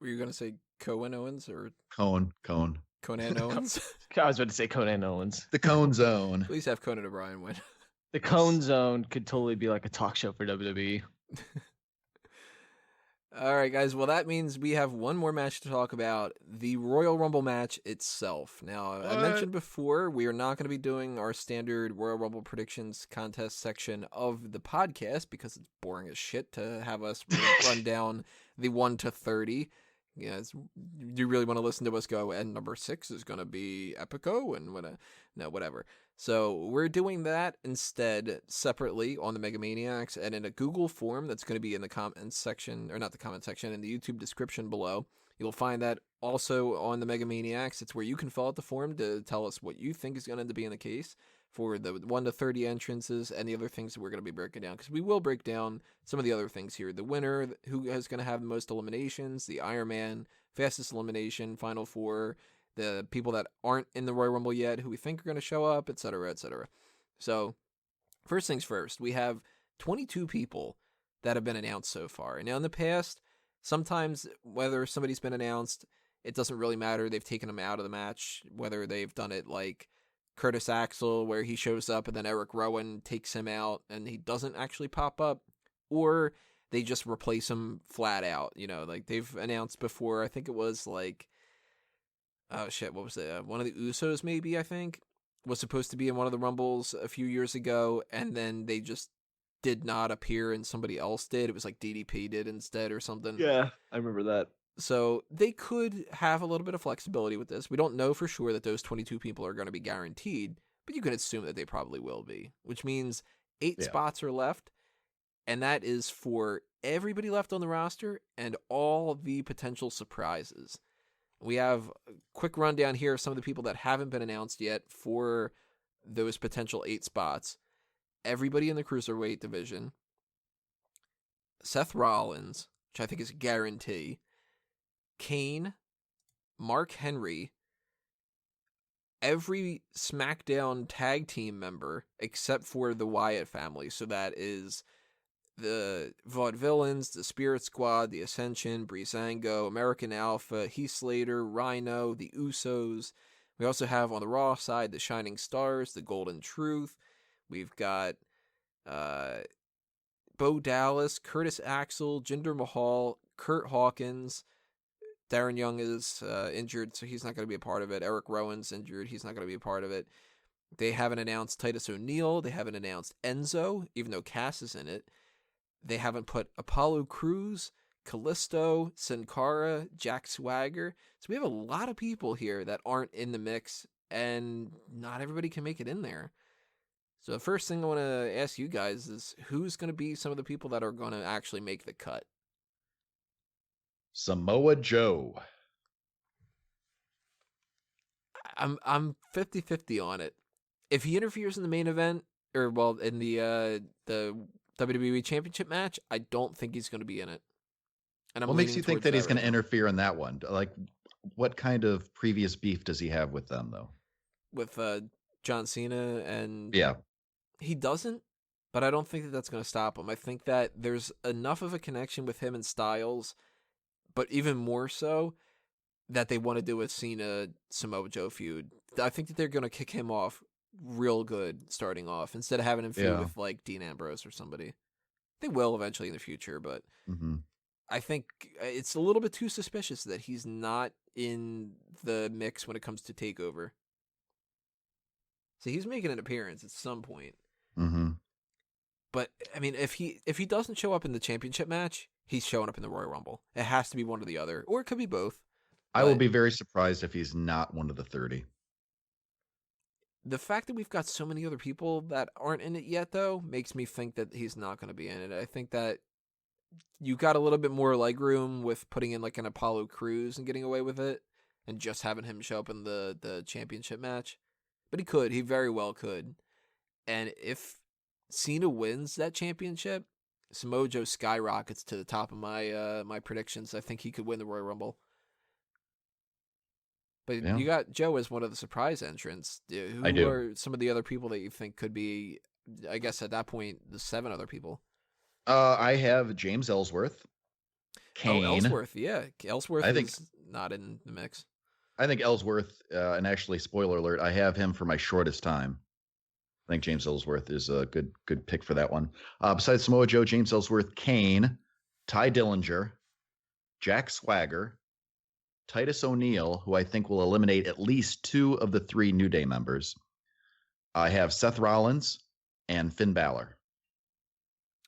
Were you going to say Cohen Owens or Conan Owens? I was about to say Conan Owens. The Cone Zone. Please have Conan O'Brien win. The Cone Zone could totally be like a talk show for WWE. All right, guys. Well, that means we have one more match to talk about, the Royal Rumble match itself. Now, I mentioned before, we are not going to be doing our standard Royal Rumble predictions contest section of the podcast because it's boring as shit to have us run down the 1 to 30. Yeah, you really want to listen to us go, and number 6 is going to be Epico, and whatever. So we're doing that instead separately on the Megamaniacs and in a Google form that's going to be in the comments section, or not the comment section, in the YouTube description below. You'll find that also on the Megamaniacs. It's where you can fill out the form to tell us what you think is going to be in the case for the 1 to 30 entrances and the other things that we're going to be breaking down, because we will break down some of the other things here. The winner, who is going to have the most eliminations, the Iron Man, fastest elimination, Final Four, the people that aren't in the Royal Rumble yet, who we think are going to show up, etc., etc. So, first things first, we have 22 people that have been announced so far. Now, in the past, sometimes whether somebody's been announced, it doesn't really matter. They've taken them out of the match, whether they've done it like Curtis Axel, where he shows up and then Eric Rowan takes him out and he doesn't actually pop up, or they just replace him flat out. Like they've announced before, I think it was like, oh shit, what was it? One of the Usos, maybe, I think, was supposed to be in one of the Rumbles a few years ago, and then they just did not appear and somebody else did. It was like DDP did instead or something. Yeah, I remember that. So they could have a little bit of flexibility with this. We don't know for sure that those 22 people are going to be guaranteed, but you can assume that they probably will be, which means 8 spots are left, and that is for everybody left on the roster and all the potential surprises. We have a quick rundown here of some of the people that haven't been announced yet for those potential 8 spots. Everybody in the Cruiserweight division. Seth Rollins, which I think is a guarantee. Kane, Mark Henry, every SmackDown tag team member except for the Wyatt family. So that is the Vaudevillains, the Spirit Squad, the Ascension, Breezango, American Alpha, Heath Slater, Rhino, the Usos. We also have on the Raw side the Shining Stars, the Golden Truth. We've got Bo Dallas, Curtis Axel, Jinder Mahal, Kurt Hawkins. Darren Young is injured, so he's not going to be a part of it. Eric Rowan's injured. He's not going to be a part of it. They haven't announced Titus O'Neil. They haven't announced Enzo, even though Cass is in it. They haven't put Apollo Crews, Kalisto, Sin Cara, Jack Swagger. So we have a lot of people here that aren't in the mix, and not everybody can make it in there. So the first thing I want to ask you guys is, who's going to be some of the people that are going to actually make the cut? Samoa Joe. I'm 50-50 on it. If he interferes in the main event, or well, in the WWE Championship match, I don't think he's going to be in it. And what makes you think that he's going to interfere in that one? Like, what kind of previous beef does he have with them, though? With John Cena and yeah, he doesn't. But I don't think that that's going to stop him. I think that there's enough of a connection with him and Styles, but even more so that they want to do a Cena Samoa Joe feud. I think that they're going to kick him off real good starting off instead of having him feud with like Dean Ambrose or somebody. They will eventually in the future, but I think it's a little bit too suspicious that he's not in the mix when it comes to TakeOver. So he's making an appearance at some point. But I mean, if he doesn't show up in the championship match, he's showing up in the Royal Rumble. It has to be one or the other, or it could be both. I will be very surprised if he's not one of the 30. The fact that we've got so many other people that aren't in it yet, though, makes me think that he's not going to be in it. I think that you got a little bit more legroom with putting in like an Apollo Crews and getting away with it, and just having him show up in the championship match. But he could. He very well could. And if Cena wins that championship, Samoa Joe skyrockets to the top of my my predictions. I think he could win the Royal Rumble. But you got Joe as one of the surprise entrants. Who are some of the other people that you think could be, I guess at that point, the 7 other people? I have James Ellsworth. Kane. Oh, Ellsworth, yeah. Ellsworth is not in the mix. I think Ellsworth, and actually, spoiler alert, I have him for my shortest time. I think James Ellsworth is a good pick for that one. Besides Samoa Joe, James Ellsworth, Kane, Ty Dillinger, Jack Swagger, Titus O'Neil, who I think will eliminate at least 2 of the 3 New Day members. I have Seth Rollins and Finn Balor.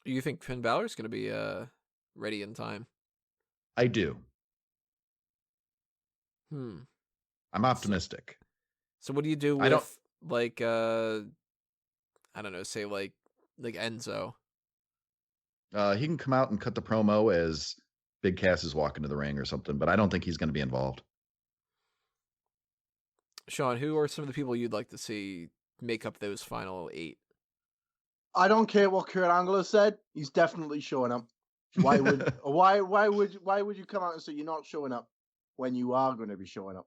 You think Finn Balor's going to be ready in time? I do. I'm optimistic. So what do you do with like I don't know, say like Enzo? He can come out and cut the promo as Big Cass is walking to the ring or something, but I don't think he's going to be involved. Sean, who are some of the people you'd like to see make up those final 8? I don't care what Kurt Angle said. He's definitely showing up. Why would why would you come out and say you're not showing up when you are going to be showing up?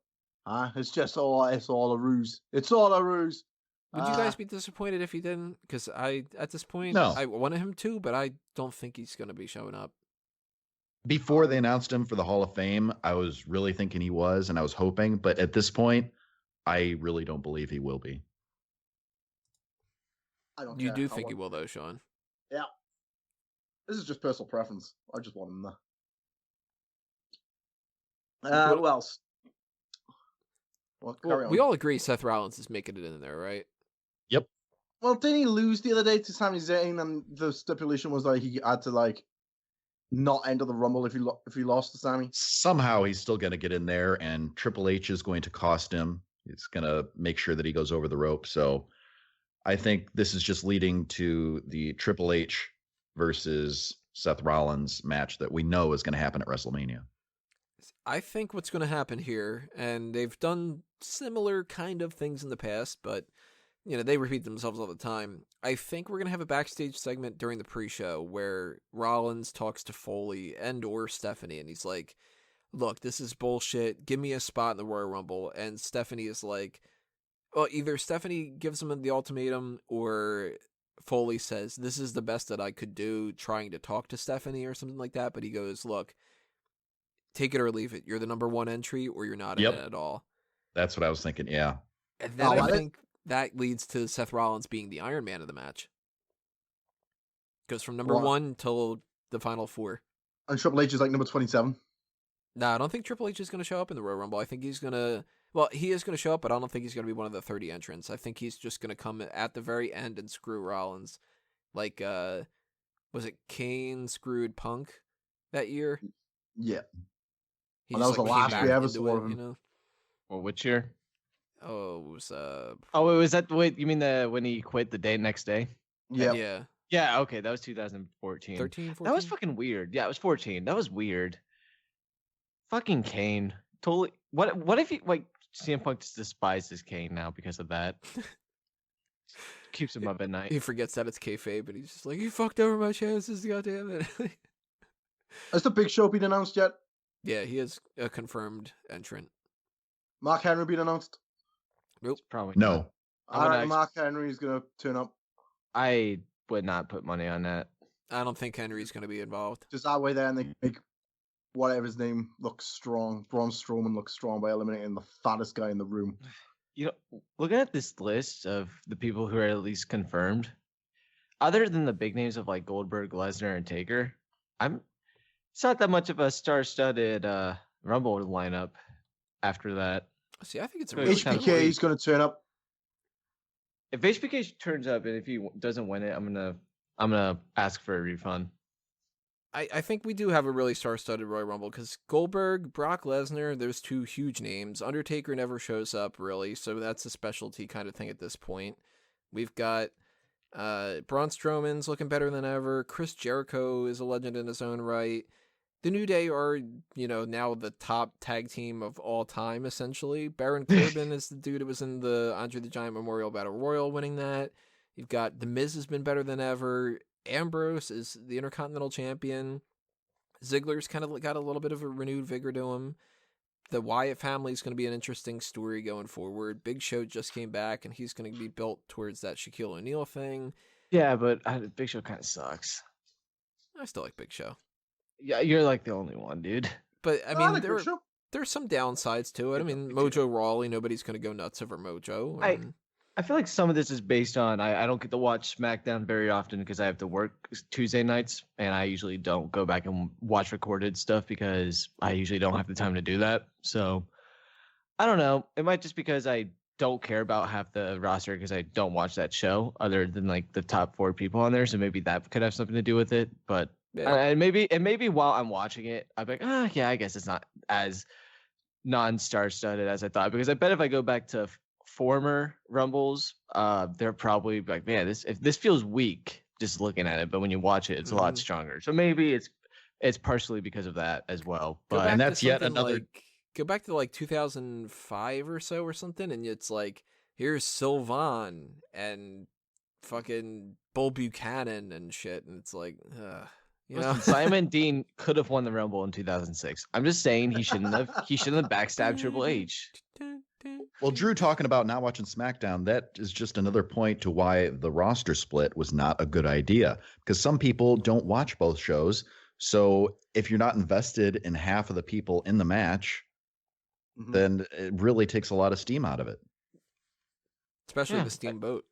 It's all a ruse. It's all a ruse. Would you guys be disappointed if he didn't? Because at this point, no. I wanted him to, but I don't think he's going to be showing up. Before they announced him for the Hall of Fame, I was really thinking he was, and I was hoping. But at this point, I really don't believe he will be. I don't. You do think he will, though, Sean? Yeah. This is just personal preference. I just want him there. Who else? Well, we all agree Seth Rollins is making it in there, right? Yep. Well, didn't he lose the other day to Sami Zayn, and the stipulation was that he had to not enter the Rumble if he lost to Sami? Somehow he's still going to get in there, and Triple H is going to cost him. It's going to make sure that he goes over the rope. So I think this is just leading to the Triple H versus Seth Rollins match that we know is going to happen at WrestleMania. I think what's going to happen here, and they've done similar kind of things in the past, but they repeat themselves all the time. I think we're going to have a backstage segment during the pre-show where Rollins talks to Foley and or Stephanie, and he's like, look, this is bullshit. Give me a spot in the Royal Rumble. And Stephanie is like, well, either Stephanie gives him the ultimatum or Foley says, this is the best that I could do, trying to talk to Stephanie or something like that. But he goes, look, take it or leave it. You're the number one entry or you're not in it at all. That's what I was thinking, yeah. And then I think that leads to Seth Rollins being the Iron Man of the match. Goes from number one till the final four. And Triple H is like number 27. No, I don't think Triple H is going to show up in the Royal Rumble. I think he's going to... Well, he is going to show up, but I don't think he's going to be one of the 30 entrants. I think he's just going to come at the very end and screw Rollins. Like, was it Kane screwed Punk that year? Yeah. He that was the last we ever saw of him. You know? Well, which year? Oh, it was... was that... Wait, you mean when he quit the next day? Yeah. Yeah. Yeah, okay, that was 2014. 13, 14? That was fucking weird. Yeah, it was 14. That was weird. Fucking Kane. Totally... What if you... Like, CM Punk just despises Kane now because of that. Keeps him up at night. He forgets that it's kayfabe, but he's just like, you fucked over my chances, goddamn it. Has the Big Show been announced yet? Yeah, he is a confirmed entrant. Mark Henry been announced? Nope. Probably no. I reckon Mark Henry is going to turn up. I would not put money on that. I don't think Henry's going to be involved. Just that way there, and they make whatever his name looks strong. Braun Strowman looks strong by eliminating the fattest guy in the room. You know, looking at this list of the people who are at least confirmed, other than the big names of like Goldberg, Lesnar, and Taker, it's not that much of a star-studded Rumble lineup after that. See, I think it's a really HBK is going to turn up. If HBK turns up and if he doesn't win it, I'm gonna ask for a refund. I think we do have a really star-studded Royal Rumble because Goldberg, Brock Lesnar, there's two huge names. Undertaker never shows up, really, so that's a specialty kind of thing at this point. We've got Braun Strowman's looking better than ever. Chris Jericho is a legend in his own right. The New Day are, now the top tag team of all time, essentially. Baron Corbin is the dude who was in the Andre the Giant Memorial Battle Royal winning that. You've got The Miz has been better than ever. Ambrose is the Intercontinental Champion. Ziggler's kind of got a little bit of a renewed vigor to him. The Wyatt family is going to be an interesting story going forward. Big Show just came back, and he's going to be built towards that Shaquille O'Neal thing. Yeah, but Big Show kind of sucks. I still like Big Show. Yeah, you're like the only one, dude. But, I mean, there's some downsides to it. I mean, Mojo Rawley, nobody's going to go nuts over Mojo. I feel like some of this is based on I don't get to watch SmackDown very often because I have to work Tuesday nights, and I usually don't go back and watch recorded stuff because I usually don't have the time to do that. So I don't know. It might just because I don't care about half the roster because I don't watch that show other than like the top 4 people on there. So maybe that could have something to do with it. But and maybe while I'm watching it, I'm like, yeah, I guess it's not as non-star studded as I thought, because I bet if I go back to former Rumbles, they're probably like, man, this feels weak just looking at it, but when you watch it, it's a lot stronger. So maybe it's partially because of that as well. But and that's yet another. Go back to like 2005 or so or something, and it's like here's Sylvan and fucking Bull Buchanan and shit, and it's like, Listen, Simon Dean could have won the Rumble in 2006. I'm just saying he shouldn't have backstabbed Triple H. Well, Drew talking about not watching SmackDown, that is just another point to why the roster split was not a good idea, because some people don't watch both shows. So if you're not invested in half of the people in the match, then it really takes a lot of steam out of it. Especially the Steamboat.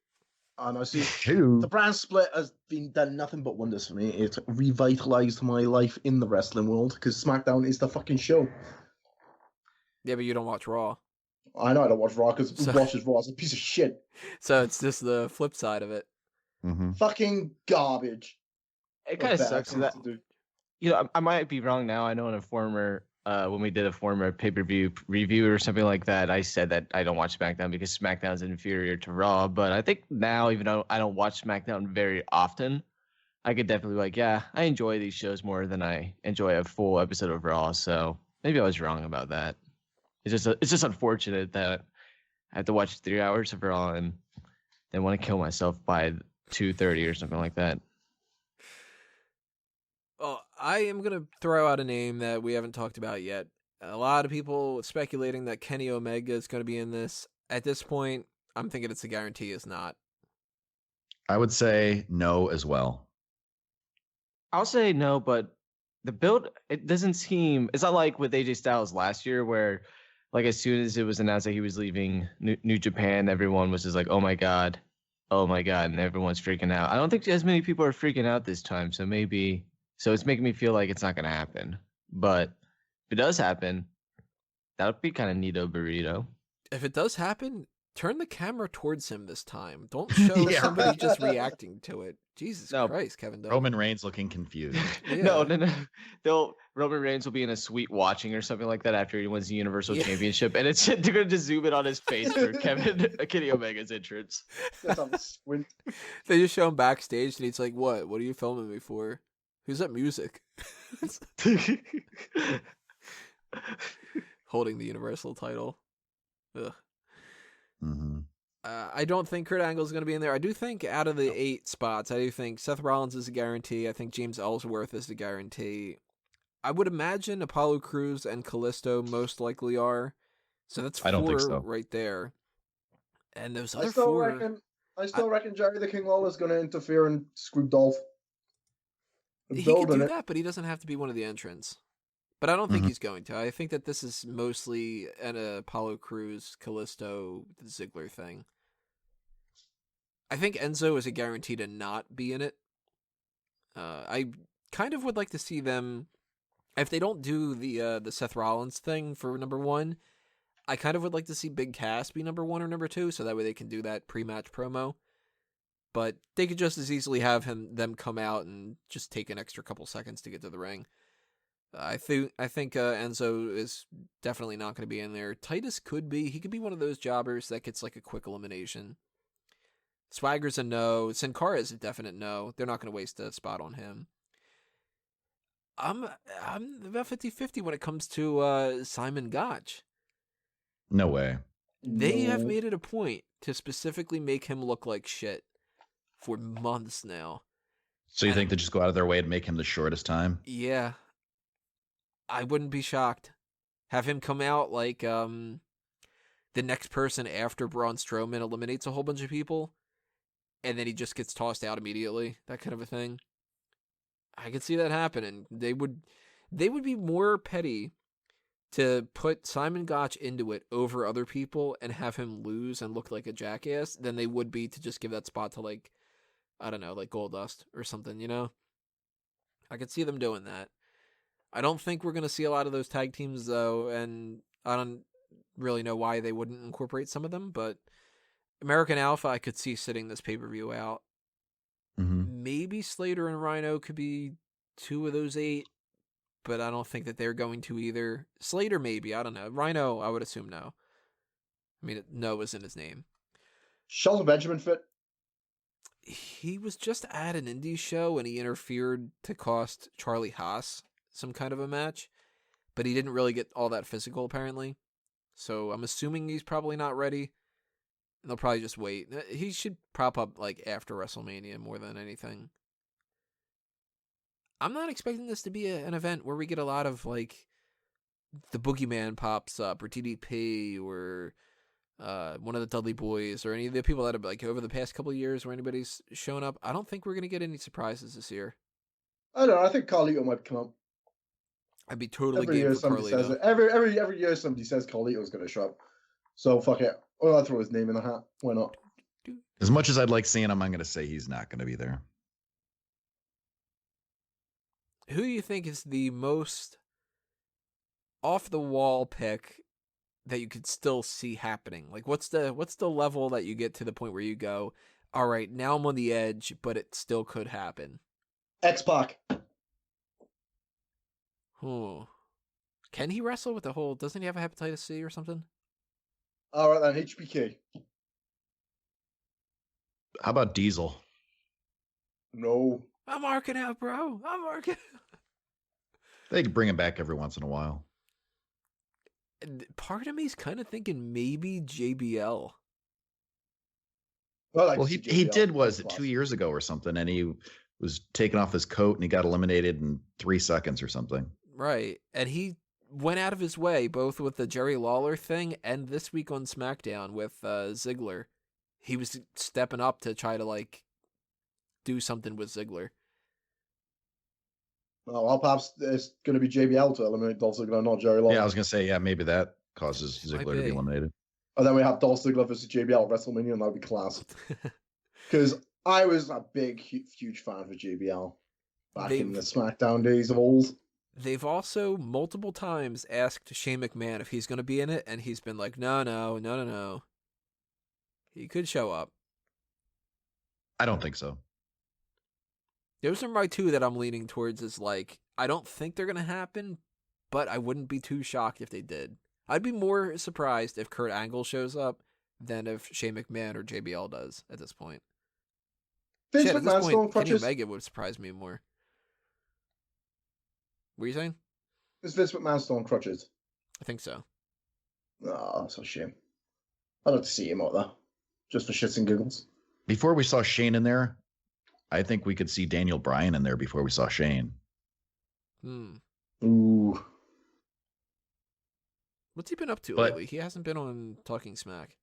And I see the brand split has done nothing but wonders for me. It's revitalized my life in the wrestling world because SmackDown is the fucking show. Yeah, but you don't watch Raw. I know I don't watch Raw because who watches Raw? It's a piece of shit. So it's just the flip side of it. Fucking garbage. It kind of sucks that. I might be wrong now. I know in a former when we did a former pay-per-view review or something like that, I said that I don't watch SmackDown because SmackDown's inferior to Raw. But I think now, even though I don't watch SmackDown very often, I could definitely be like, yeah, I enjoy these shows more than I enjoy a full episode of Raw. So maybe I was wrong about that. It's just unfortunate that I have to watch 3 hours of Raw and then want to kill myself by 2:30 or something like that. Well, I am going to throw out a name that we haven't talked about yet. A lot of people speculating that Kenny Omega is going to be in this. At this point, I'm thinking it's a guarantee is not. I would say no as well. I'll say no, but the build, it doesn't seem, it's not like with AJ Styles last year where like as soon as it was announced that he was leaving New Japan, everyone was just like, oh my God, and everyone's freaking out. I don't think as many people are freaking out this time, so it's making me feel like it's not going to happen. But if it does happen, that would be kind of neato burrito. If it does happen, turn the camera towards him this time. Don't show somebody just reacting to it. Jesus Christ, Kevin Dunn. Roman Reigns looking confused. No. Roman Reigns will be in a suite watching or something like that after he wins the Universal Championship, and they're going to just zoom in on his face for Kenny Omega's entrance. They just show him backstage, and he's like, "What? What are you filming me for? Who's that music?" Holding the Universal title. Ugh. Mm-hmm. I don't think Kurt Angle is going to be in there. I do think out of the 8 spots, I do think Seth Rollins is a guarantee. I think James Ellsworth is a guarantee. I would imagine Apollo Crews and Kalisto most likely are. So that's 4 I don't think so. right there. And those other 4... I still reckon Jerry the King Lawler is going to interfere and screw Dolph. He could do that, but he doesn't have to be one of the entrants. But I don't think he's going to. I think that this is mostly an Apollo Crews, Kalisto, Ziggler thing. I think Enzo is a guarantee to not be in it. I kind of would like to see them, if they don't do the Seth Rollins thing for number 1, I kind of would like to see Big Cass be number 1 or number 2, so that way they can do that pre-match promo. But they could just as easily have them come out and just take an extra couple seconds to get to the ring. I think Enzo is definitely not going to be in there. Titus could be. He could be one of those jobbers that gets like a quick elimination. Swagger's a no. Sin Cara is a definite no. They're not going to waste a spot on him. I'm about 50-50 when it comes to Simon Gotch. No way. They have made it a point to specifically make him look like shit for months now. So you think they just go out of their way to make him the shortest time? Yeah. I wouldn't be shocked. Have him come out like the next person after Braun Strowman eliminates a whole bunch of people, and then he just gets tossed out immediately. That kind of a thing. I could see that happening. They would be more petty to put Simon Gotch into it over other people and have him lose and look like a jackass than they would be to just give that spot to like, I don't know, like Goldust or something, you know? I could see them doing that. I don't think we're going to see a lot of those tag teams, though, and I don't really know why they wouldn't incorporate some of them, but American Alpha, I could see sitting this pay-per-view out. Mm-hmm. Maybe Slater and Rhino could be 2 of those 8, but I don't think that they're going to either. Slater, maybe, I don't know. Rhino, I would assume no. I mean, no is in his name. Shelton Benjamin fit? He was just at an indie show, and he interfered to cost Charlie Haas some kind of a match, but he didn't really get all that physical apparently. So I'm assuming he's probably not ready. And they'll probably just wait. He should prop up like after WrestleMania more than anything. I'm not expecting this to be an event where we get a lot of like the Boogeyman pops up or TDP or one of the Dudley Boys or any of the people that have like over the past couple of years where anybody's shown up. I don't think we're going to get any surprises this year. I don't know. I think Carlito might come up. I'd be totally game for Carlito. Every year somebody says Carlito's going to show up. So fuck it. I'll throw his name in the hat. Why not? As much as I'd like seeing him, I'm going to say he's not going to be there. Who do you think is the most off-the-wall pick that you could still see happening? Like, what's the level that you get to the point where you go, all right, now I'm on the edge, but it still could happen? X-Pac. Can he wrestle with the whole... Doesn't he have a hepatitis C or something? All right, then. HBK. How about Diesel? No. I'm marking out, bro. I'm marking out. They could bring him back every once in a while. Part of me is kind of thinking maybe JBL. Well, he did, was it 2 years ago or something, and he was taking off his coat and he got eliminated in 3 seconds or something. Right. And he went out of his way, both with the Jerry Lawler thing and this week on SmackDown with Ziggler. He was stepping up to try to, like, do something with Ziggler. Oh, well, perhaps it's going to be JBL to eliminate Dolph Ziggler, not Jerry Lawler. Yeah, I was going to say, yeah, maybe that causes Might Ziggler to be eliminated. And then we have Dolph Ziggler versus JBL at WrestleMania, and that would be class. Because I was a big, huge fan of JBL back in the SmackDown days of old. They've also multiple times asked Shane McMahon if he's going to be in it, and he's been like, no. He could show up. I don't think so. Those are my two that I'm leaning towards is like, I don't think they're going to happen, but I wouldn't be too shocked if they did. I'd be more surprised if Kurt Angle shows up than if Shane McMahon or JBL does at this point. Vince McMahon still on Kenny crutches? Omega would surprise me more. What are you saying? Is Vince McMahon still on crutches? I think so. Oh, that's a shame. I'd like to see him out there, just for shits and giggles. Before we saw Shane in there, I think we could see Daniel Bryan in there before we saw Shane. Ooh. What's he been up to lately? He hasn't been on Talking Smack.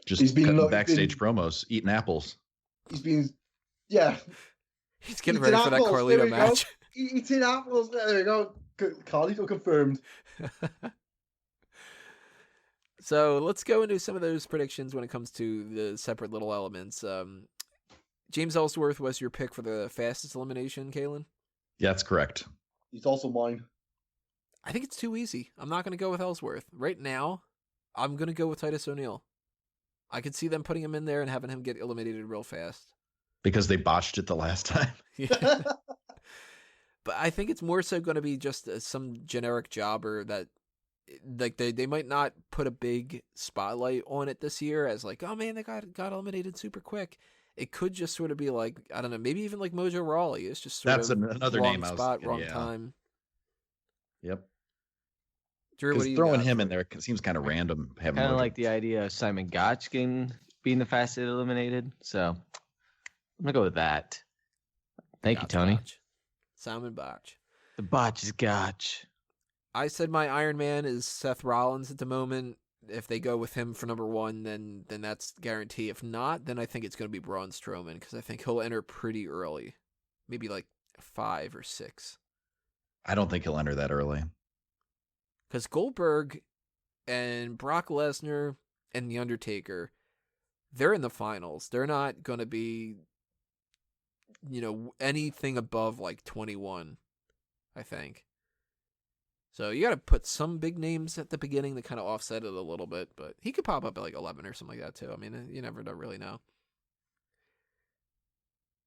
Just cutting backstage promos, eating apples. He's been, yeah. He's getting ready for that Carlito match. Eating apples. There we go. Carlito confirmed. So let's go into some of those predictions when it comes to the separate little elements. James Ellsworth was your pick for the fastest elimination, Kalen? Yeah, that's correct. He's also mine. I think it's too easy. I'm not going to go with Ellsworth. Right now, I'm going to go with Titus O'Neil. I could see them putting him in there and having him get eliminated real fast. Because they botched it the last time. Yeah. But I think it's more so going to be just some generic jobber that like they might not put a big spotlight on it this year as like, oh man, they got eliminated super quick. It could just sort of be like, I don't know, maybe even like Mojo Rawley. It's just sort of another wrong name spot, wrong time. Yep. Drew, what do you throwing got? him in there seems kind of random. Kind of like the idea of Simon Gotch being the fastest eliminated. So I'm gonna go with that. Thank you, Tony. Botch. Simon Botch. The Botch is Gotch. I said my Iron Man is Seth Rollins at the moment. If they go with him for number one, then that's guarantee. If not, then I think it's going to be Braun Strowman because I think he'll enter pretty early, maybe like 5 or 6. I don't think he'll enter that early. Because Goldberg and Brock Lesnar and The Undertaker, they're in the finals. They're not going to be, anything above like 21, I think. So you got to put some big names at the beginning to kind of offset it a little bit, but he could pop up at like 11 or something like that too. I mean, you never really know.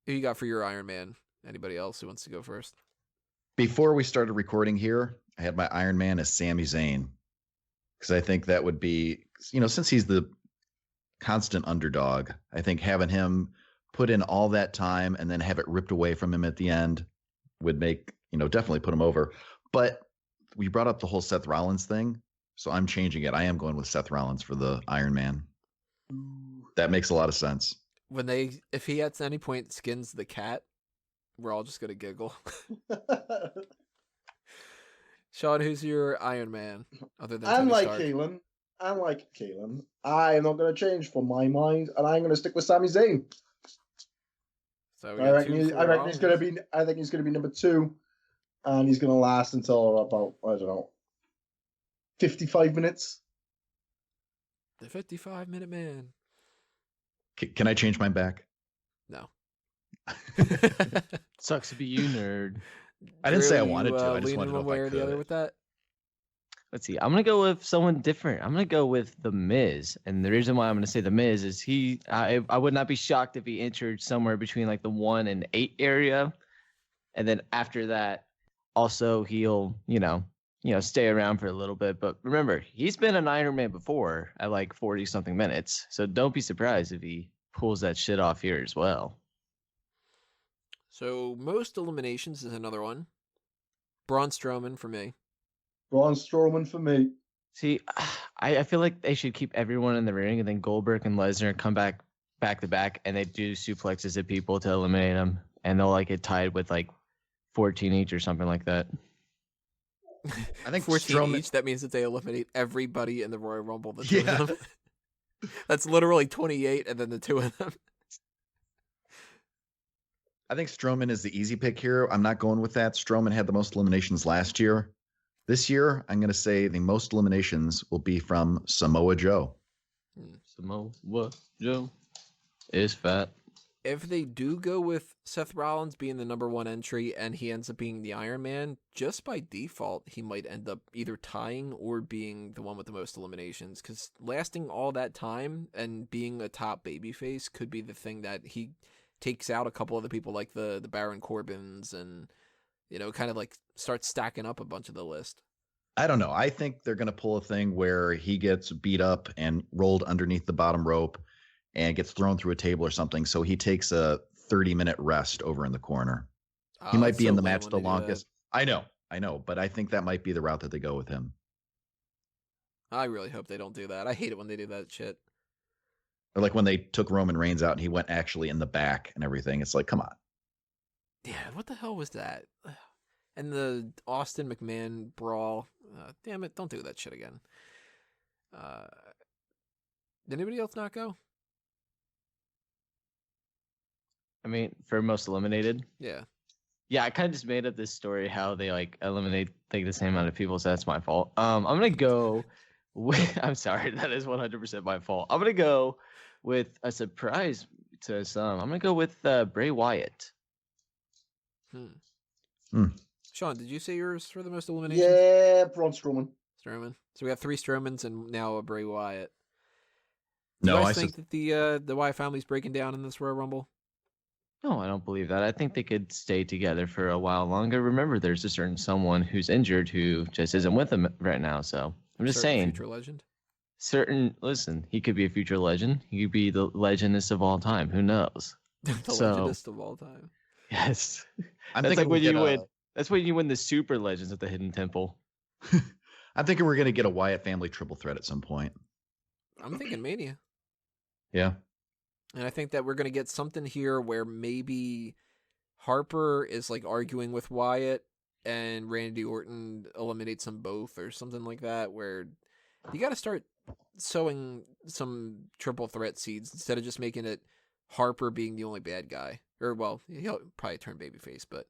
Who you got for your Iron Man? Anybody else who wants to go first? Before we started recording here, I had my Iron Man as Sami Zayn because I think that would be, since he's the constant underdog, I think having him put in all that time and then have it ripped away from him at the end would make, definitely put him over. But we brought up the whole Seth Rollins thing, so I'm changing it. I am going with Seth Rollins for the Iron Man. That makes a lot of sense. If he at any point skins the cat, we're all just gonna giggle. Sean, who's your Iron Man other than Tony Stark? I'm like Kalen. I'm not gonna change from my mind, and I'm gonna stick with Sami Zayn. So I think he's gonna be number 2. And he's going to last until about, 55 minutes. The 55-minute man. Can I change mine back? No. Sucks to be you, nerd. I didn't say I wanted to. I just wanted to know one way or the other with that. Let's see. I'm going to go with someone different. I'm going to go with The Miz. And the reason why I'm going to say The Miz is I would not be shocked if he entered somewhere between like the 1 and 8 area. And then after that, also, he'll, stay around for a little bit. But remember, he's been an Iron Man before at like 40-something minutes. So don't be surprised if he pulls that shit off here as well. So most eliminations is another one. Braun Strowman for me. Braun Strowman for me. See, I feel like they should keep everyone in the ring and then Goldberg and Lesnar come back to back and they do suplexes at people to eliminate them. And they'll like get tied with like 14 each or something like that. I think 14 each. That means that they eliminate everybody in the Royal Rumble. The two of them. That's literally 28, and then the 2 of them. I think Strowman is the easy pick here. I'm not going with that. Strowman had the most eliminations last year. This year, I'm going to say the most eliminations will be from Samoa Joe. Samoa Joe is fat. If they do go with Seth Rollins being the number 1 entry and he ends up being the Iron Man, just by default, he might end up either tying or being the one with the most eliminations. Because lasting all that time and being a top babyface could be the thing that he takes out a couple of the people like the Baron Corbins and, kind of like starts stacking up a bunch of the list. I don't know. I think they're going to pull a thing where he gets beat up and rolled underneath the bottom rope and gets thrown through a table or something. So he takes a 30-minute rest over in the corner. He might be in the match the longest. I know. But I think that might be the route that they go with him. I really hope they don't do that. I hate it when they do that shit. Or like when they took Roman Reigns out and he went actually in the back and everything. It's like, come on. Yeah, what the hell was that? And the Austin McMahon brawl. Damn it, don't do that shit again. Did anybody else not go? I mean, for most eliminated? Yeah. Yeah, I kind of just made up this story how they eliminate the same amount of people, so that's my fault. I'm gonna go with I'm sorry, that is 100% my fault. I'm gonna go with a surprise to some. I'm gonna go with Bray Wyatt. Sean, did you say yours for the most eliminations? Yeah, Braun Strowman. Strowman. So we have 3 Strowmans and now a Bray Wyatt. No, I think that the Wyatt family's breaking down in this Royal Rumble. No, I don't believe that. I think they could stay together for a while longer. Remember, there's a certain someone who's injured who just isn't with them right now. So I'm just saying. Future legend. Listen, he could be a future legend. He could be the legendest of all time. Who knows? The legendest of all time. Yes. I'm That's thinking like when you win. That's when you win the Super Legends at the Hidden Temple. I'm thinking we're going to get a Wyatt family triple threat at some point. I'm thinking Mania. Yeah. And I think that we're going to get something here where maybe Harper is arguing with Wyatt and Randy Orton eliminates them both or something like that, where you got to start sowing some triple threat seeds instead of just making it Harper being the only bad guy. Or, well, he'll probably turn babyface, but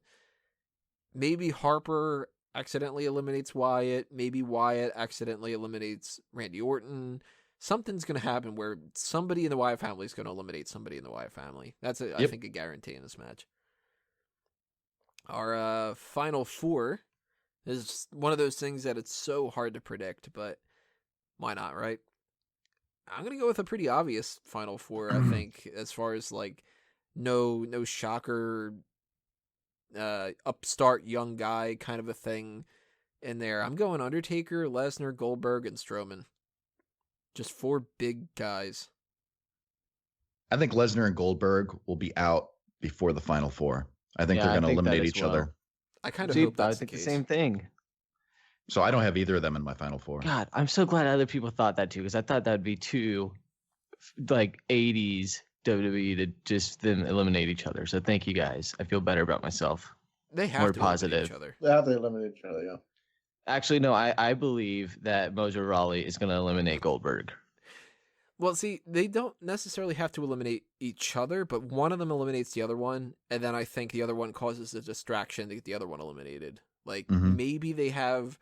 maybe Harper accidentally eliminates Wyatt. Maybe Wyatt accidentally eliminates Randy Orton. Something's going to happen where somebody in the Wyatt family is going to eliminate somebody in the Wyatt family. That's, I think, a guarantee in this match. Our final 4 is one of those things that it's so hard to predict, but why not, right? I'm going to go with a pretty obvious final 4, I think, as far as, no shocker, upstart young guy kind of a thing in there. I'm going Undertaker, Lesnar, Goldberg, and Strowman. Just 4 big guys. I think Lesnar and Goldberg will be out before the final 4. I think they're going to eliminate each other. I kind of hope that's the same thing. So I don't have either of them in my final 4. God, I'm so glad other people thought that too, because I thought that'd be too 80s WWE to just then eliminate each other. So thank you guys. I feel better about myself. They have More to positive. eliminate each other. They have to eliminate each other, yeah. Actually, no, I believe that Mojo Rawley is going to eliminate Goldberg. Well, see, they don't necessarily have to eliminate each other, but one of them eliminates the other one, and then I think the other one causes a distraction to get the other one eliminated. Maybe they have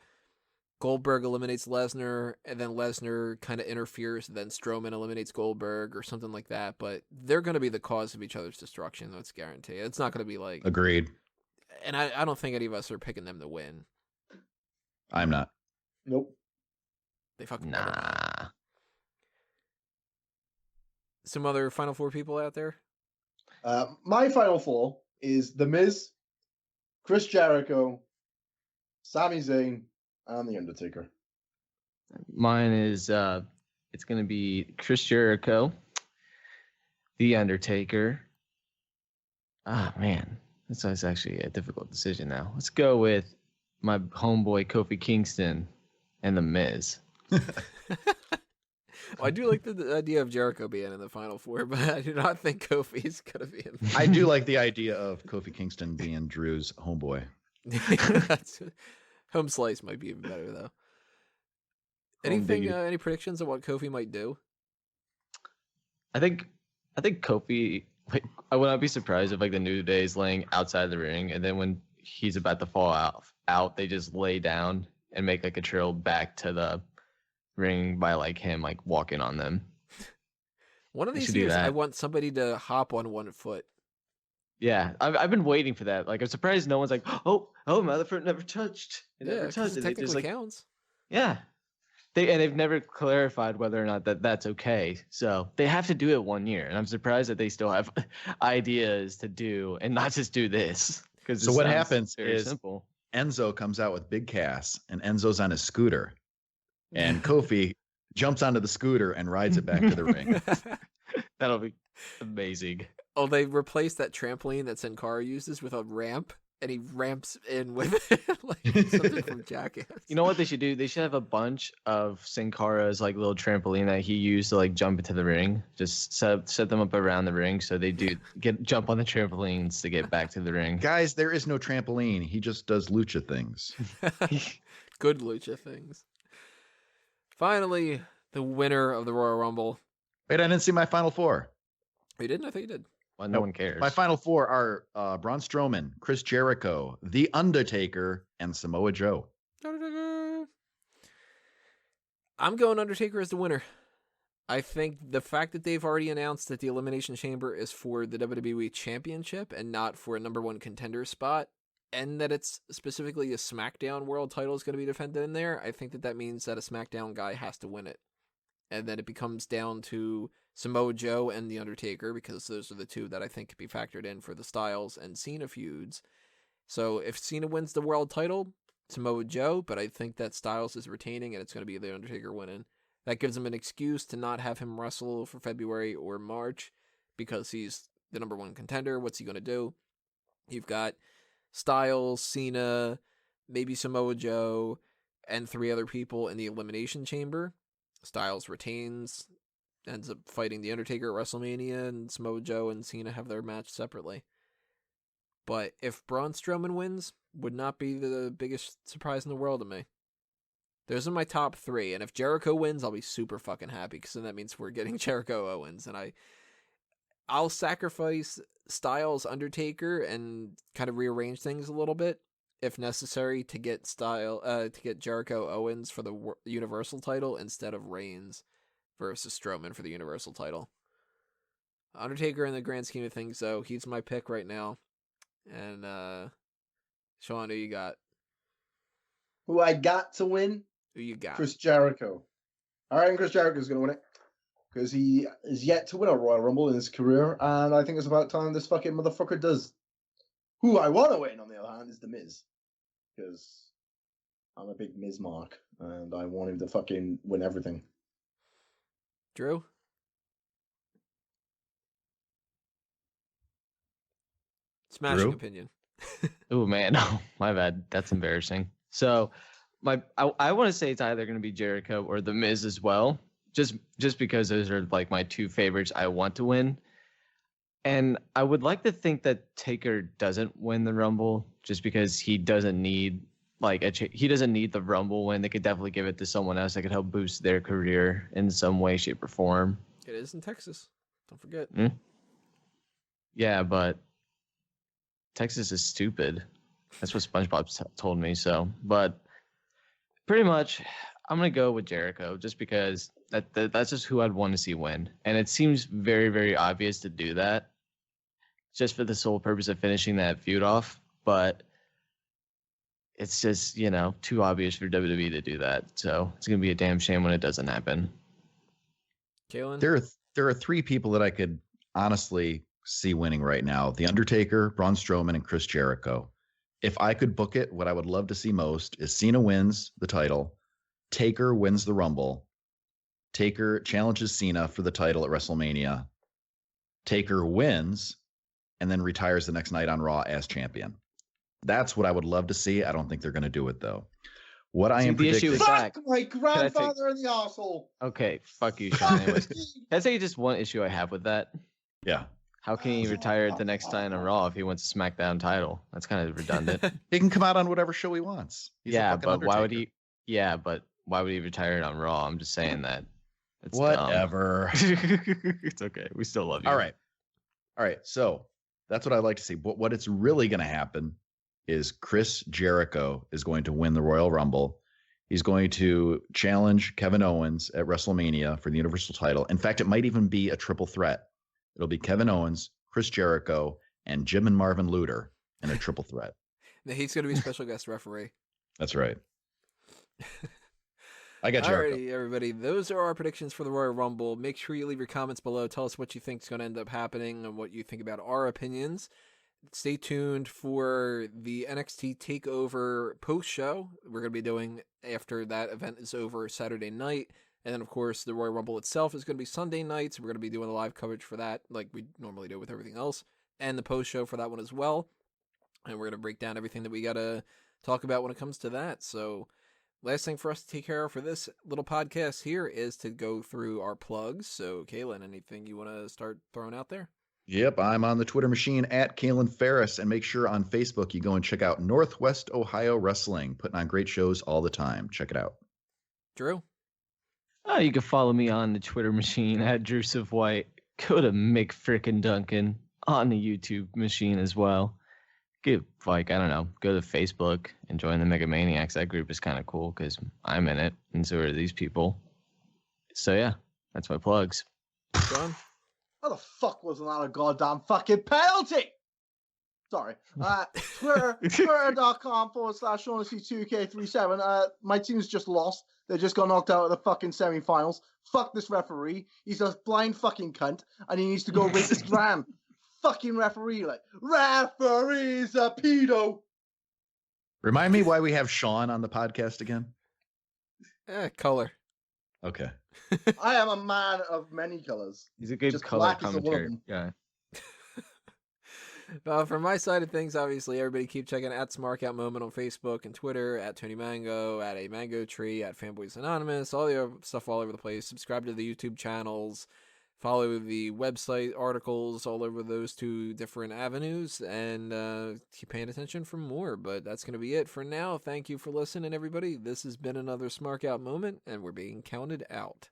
Goldberg eliminates Lesnar, and then Lesnar kind of interferes, and then Strowman eliminates Goldberg, or something like that, but they're going to be the cause of each other's destruction, that's guaranteed. It's not going to be Agreed. And I don't think any of us are picking them to win. I'm not. Nope. They fucking Nah. Some other final 4 people out there? My final 4 is The Miz, Chris Jericho, Sami Zayn, and The Undertaker. Mine is it's going to be Chris Jericho, The Undertaker. Ah, man. That's actually a difficult decision now. Let's go with my homeboy Kofi Kingston and The Miz. Well, I do like the idea of Jericho being in the final 4, but I do not think Kofi's going to be in. I do like the idea of Kofi Kingston being Drew's homeboy. Home slice might be even better, though. Anything? Any predictions of what Kofi might do? I think Kofi Like, I would not be surprised if like the New Day is laying outside the ring, and then when he's about to fall out, they just lay down and make like a trail back to the ring by like him like walking on them. One of these years, I want somebody to hop on one foot. Yeah, I've been waiting for that. Like, I'm surprised no one's like, oh, my other foot never touched. It never touched. It technically just, counts. Yeah. They've never clarified whether or not that's okay. So they have to do it 1 year. And I'm surprised that they still have ideas to do and not just do this. So what happens is simple. Enzo comes out with Big Cass, and Enzo's on his scooter. And Kofi jumps onto the scooter and rides it back to the ring. That'll be amazing. Oh, they replaced that trampoline that Sin Cara uses with a ramp, and he ramps in with it like something from Jackass. You know what they should do? They should have a bunch of Sin Cara's like little trampoline that he used to like jump into the ring. Just set them up around the ring so they do jump on the trampolines to get back to the ring. Guys, there is no trampoline. He just does lucha things. Good lucha things. Finally, the winner of the Royal Rumble. Wait, I didn't see my final four. You didn't? I thought you did. Well, no one cares. My final four are Braun Strowman, Chris Jericho, The Undertaker, and Samoa Joe. I'm going Undertaker as the winner. I think the fact that they've already announced that the Elimination Chamber is for the WWE Championship and not for a number one contender spot, and that it's specifically a SmackDown World title is going to be defended in there, I think that means that a SmackDown guy has to win it. And then it becomes down to Samoa Joe and The Undertaker, because those are the two that I think could be factored in for the Styles and Cena feuds. So if Cena wins the world title, Samoa Joe, but I think that Styles is retaining and it's going to be The Undertaker winning. That gives him an excuse to not have him wrestle for February or March because he's the number one contender. What's he going to do? You've got Styles, Cena, maybe Samoa Joe, and 3 other people in the Elimination Chamber. Styles retains, ends up fighting The Undertaker at WrestleMania, and Samoa Joe and Cena have their match separately. But if Braun Strowman wins, would not be the biggest surprise in the world to me. Those are my top 3, and if Jericho wins, I'll be super fucking happy, because then that means we're getting Jericho Owens, and I'll sacrifice Styles Undertaker and kind of rearrange things a little bit if necessary to get Jericho Owens for the Universal title instead of Reigns versus Strowman for the Universal title. Undertaker in the grand scheme of things, though, he's my pick right now. And Sean, who you got? Who I got to win? Who you got? Chris Jericho. All right, and Chris Jericho's going to win it because he is yet to win a Royal Rumble in his career, and I think it's about time this fucking motherfucker does. Who I want to win, on the other hand, is The Miz. Because I'm a big Miz mark, and I want him to fucking win everything. Drew? Smashing opinion. Oh, man. Oh, my bad. That's embarrassing. So, I want to say it's either going to be Jericho or The Miz as well, just because those are like my 2 favorites I want to win. And I would like to think that Taker doesn't win the Rumble just because he doesn't need he doesn't need the Rumble win. They could definitely give it to someone else that could help boost their career in some way, shape, or form. It is in Texas. Don't forget. Yeah, but Texas is stupid. That's what SpongeBob told me. So, but pretty much, I'm gonna go with Jericho just because that's just who I'd want to see win, and it seems very, very obvious to do that, just for the sole purpose of finishing that feud off. But it's just too obvious for WWE to do that. So it's gonna be a damn shame when it doesn't happen. Kalen? There are 3 people that I could honestly see winning right now: The Undertaker, Braun Strowman, and Chris Jericho. If I could book it, what I would love to see most is Cena wins the title, Taker wins the Rumble, Taker challenges Cena for the title at WrestleMania, Taker wins, and then retires the next night on Raw as champion. That's what I would love to see. I don't think they're going to do it, though. What I am predicting... Fuck my grandfather in the arsehole! Okay, fuck you, Sean. Anyways, can I say just one issue I have with that? Yeah. How can he retire at the next time on Raw if he wins a SmackDown title? That's kind of redundant. He can come out on whatever show he wants. Yeah, but why would he? Yeah, but why would he retire it on Raw? I'm just saying that. It's whatever. It's okay. We still love you. All right. All right, so that's what I'd like to see. But what it's really going to happen is Chris Jericho is going to win the Royal Rumble. He's going to challenge Kevin Owens at WrestleMania for the Universal title. In fact, it might even be a triple threat. It'll be Kevin Owens, Chris Jericho, and Jim and Marvin Luther in a triple threat. He's going to be special guest referee. That's right. I got Jericho. Alrighty, everybody. Those are our predictions for the Royal Rumble. Make sure you leave your comments below. Tell us what you think is going to end up happening and what you think about our opinions. Stay tuned for the NXT TakeOver post-show. We're going to be doing after that event is over Saturday night. And then, of course, the Royal Rumble itself is going to be Sunday night. So we're going to be doing the live coverage for that like we normally do with everything else. And the post-show for that one as well. And we're going to break down everything that we got to talk about when it comes to that. So last thing for us to take care of for this little podcast here is to go through our plugs. So, Kaylin, anything you want to start throwing out there? Yep, I'm on the Twitter machine at Kalen Ferris, and make sure on Facebook you go and check out Northwest Ohio Wrestling, putting on great shows all the time. Check it out. Drew? You can follow me on the Twitter machine at Drusive White. Go to Mick Frickin' Duncan on the YouTube machine as well. Go to Facebook and join the Mega Maniacs. That group is kind of cool because I'm in it, and so are these people. So yeah, that's my plugs. John? How the fuck wasn't that a goddamn fucking penalty? Sorry. Twitter.com/Shaughnessy2K37. My team's just lost. They just got knocked out of the fucking semi-finals. Fuck this referee. He's a blind fucking cunt, and he needs to go rape his gram. Fucking referee, referee's a pedo. Remind me why we have Sean on the podcast again? Color. Okay. I am a man of many colors. He's a good Just color black is the commentary one. guy. From my side of things, obviously, everybody keep checking at Smark Out Moment on Facebook and Twitter, at Tony Mango, at A Mango Tree, at Fanboys Anonymous, all the other stuff all over the place. Subscribe to the YouTube channels. Follow the website articles all over those two different avenues, and keep paying attention for more. But that's going to be it for now. Thank you for listening, everybody. This has been another Smark Out Moment, and we're being counted out.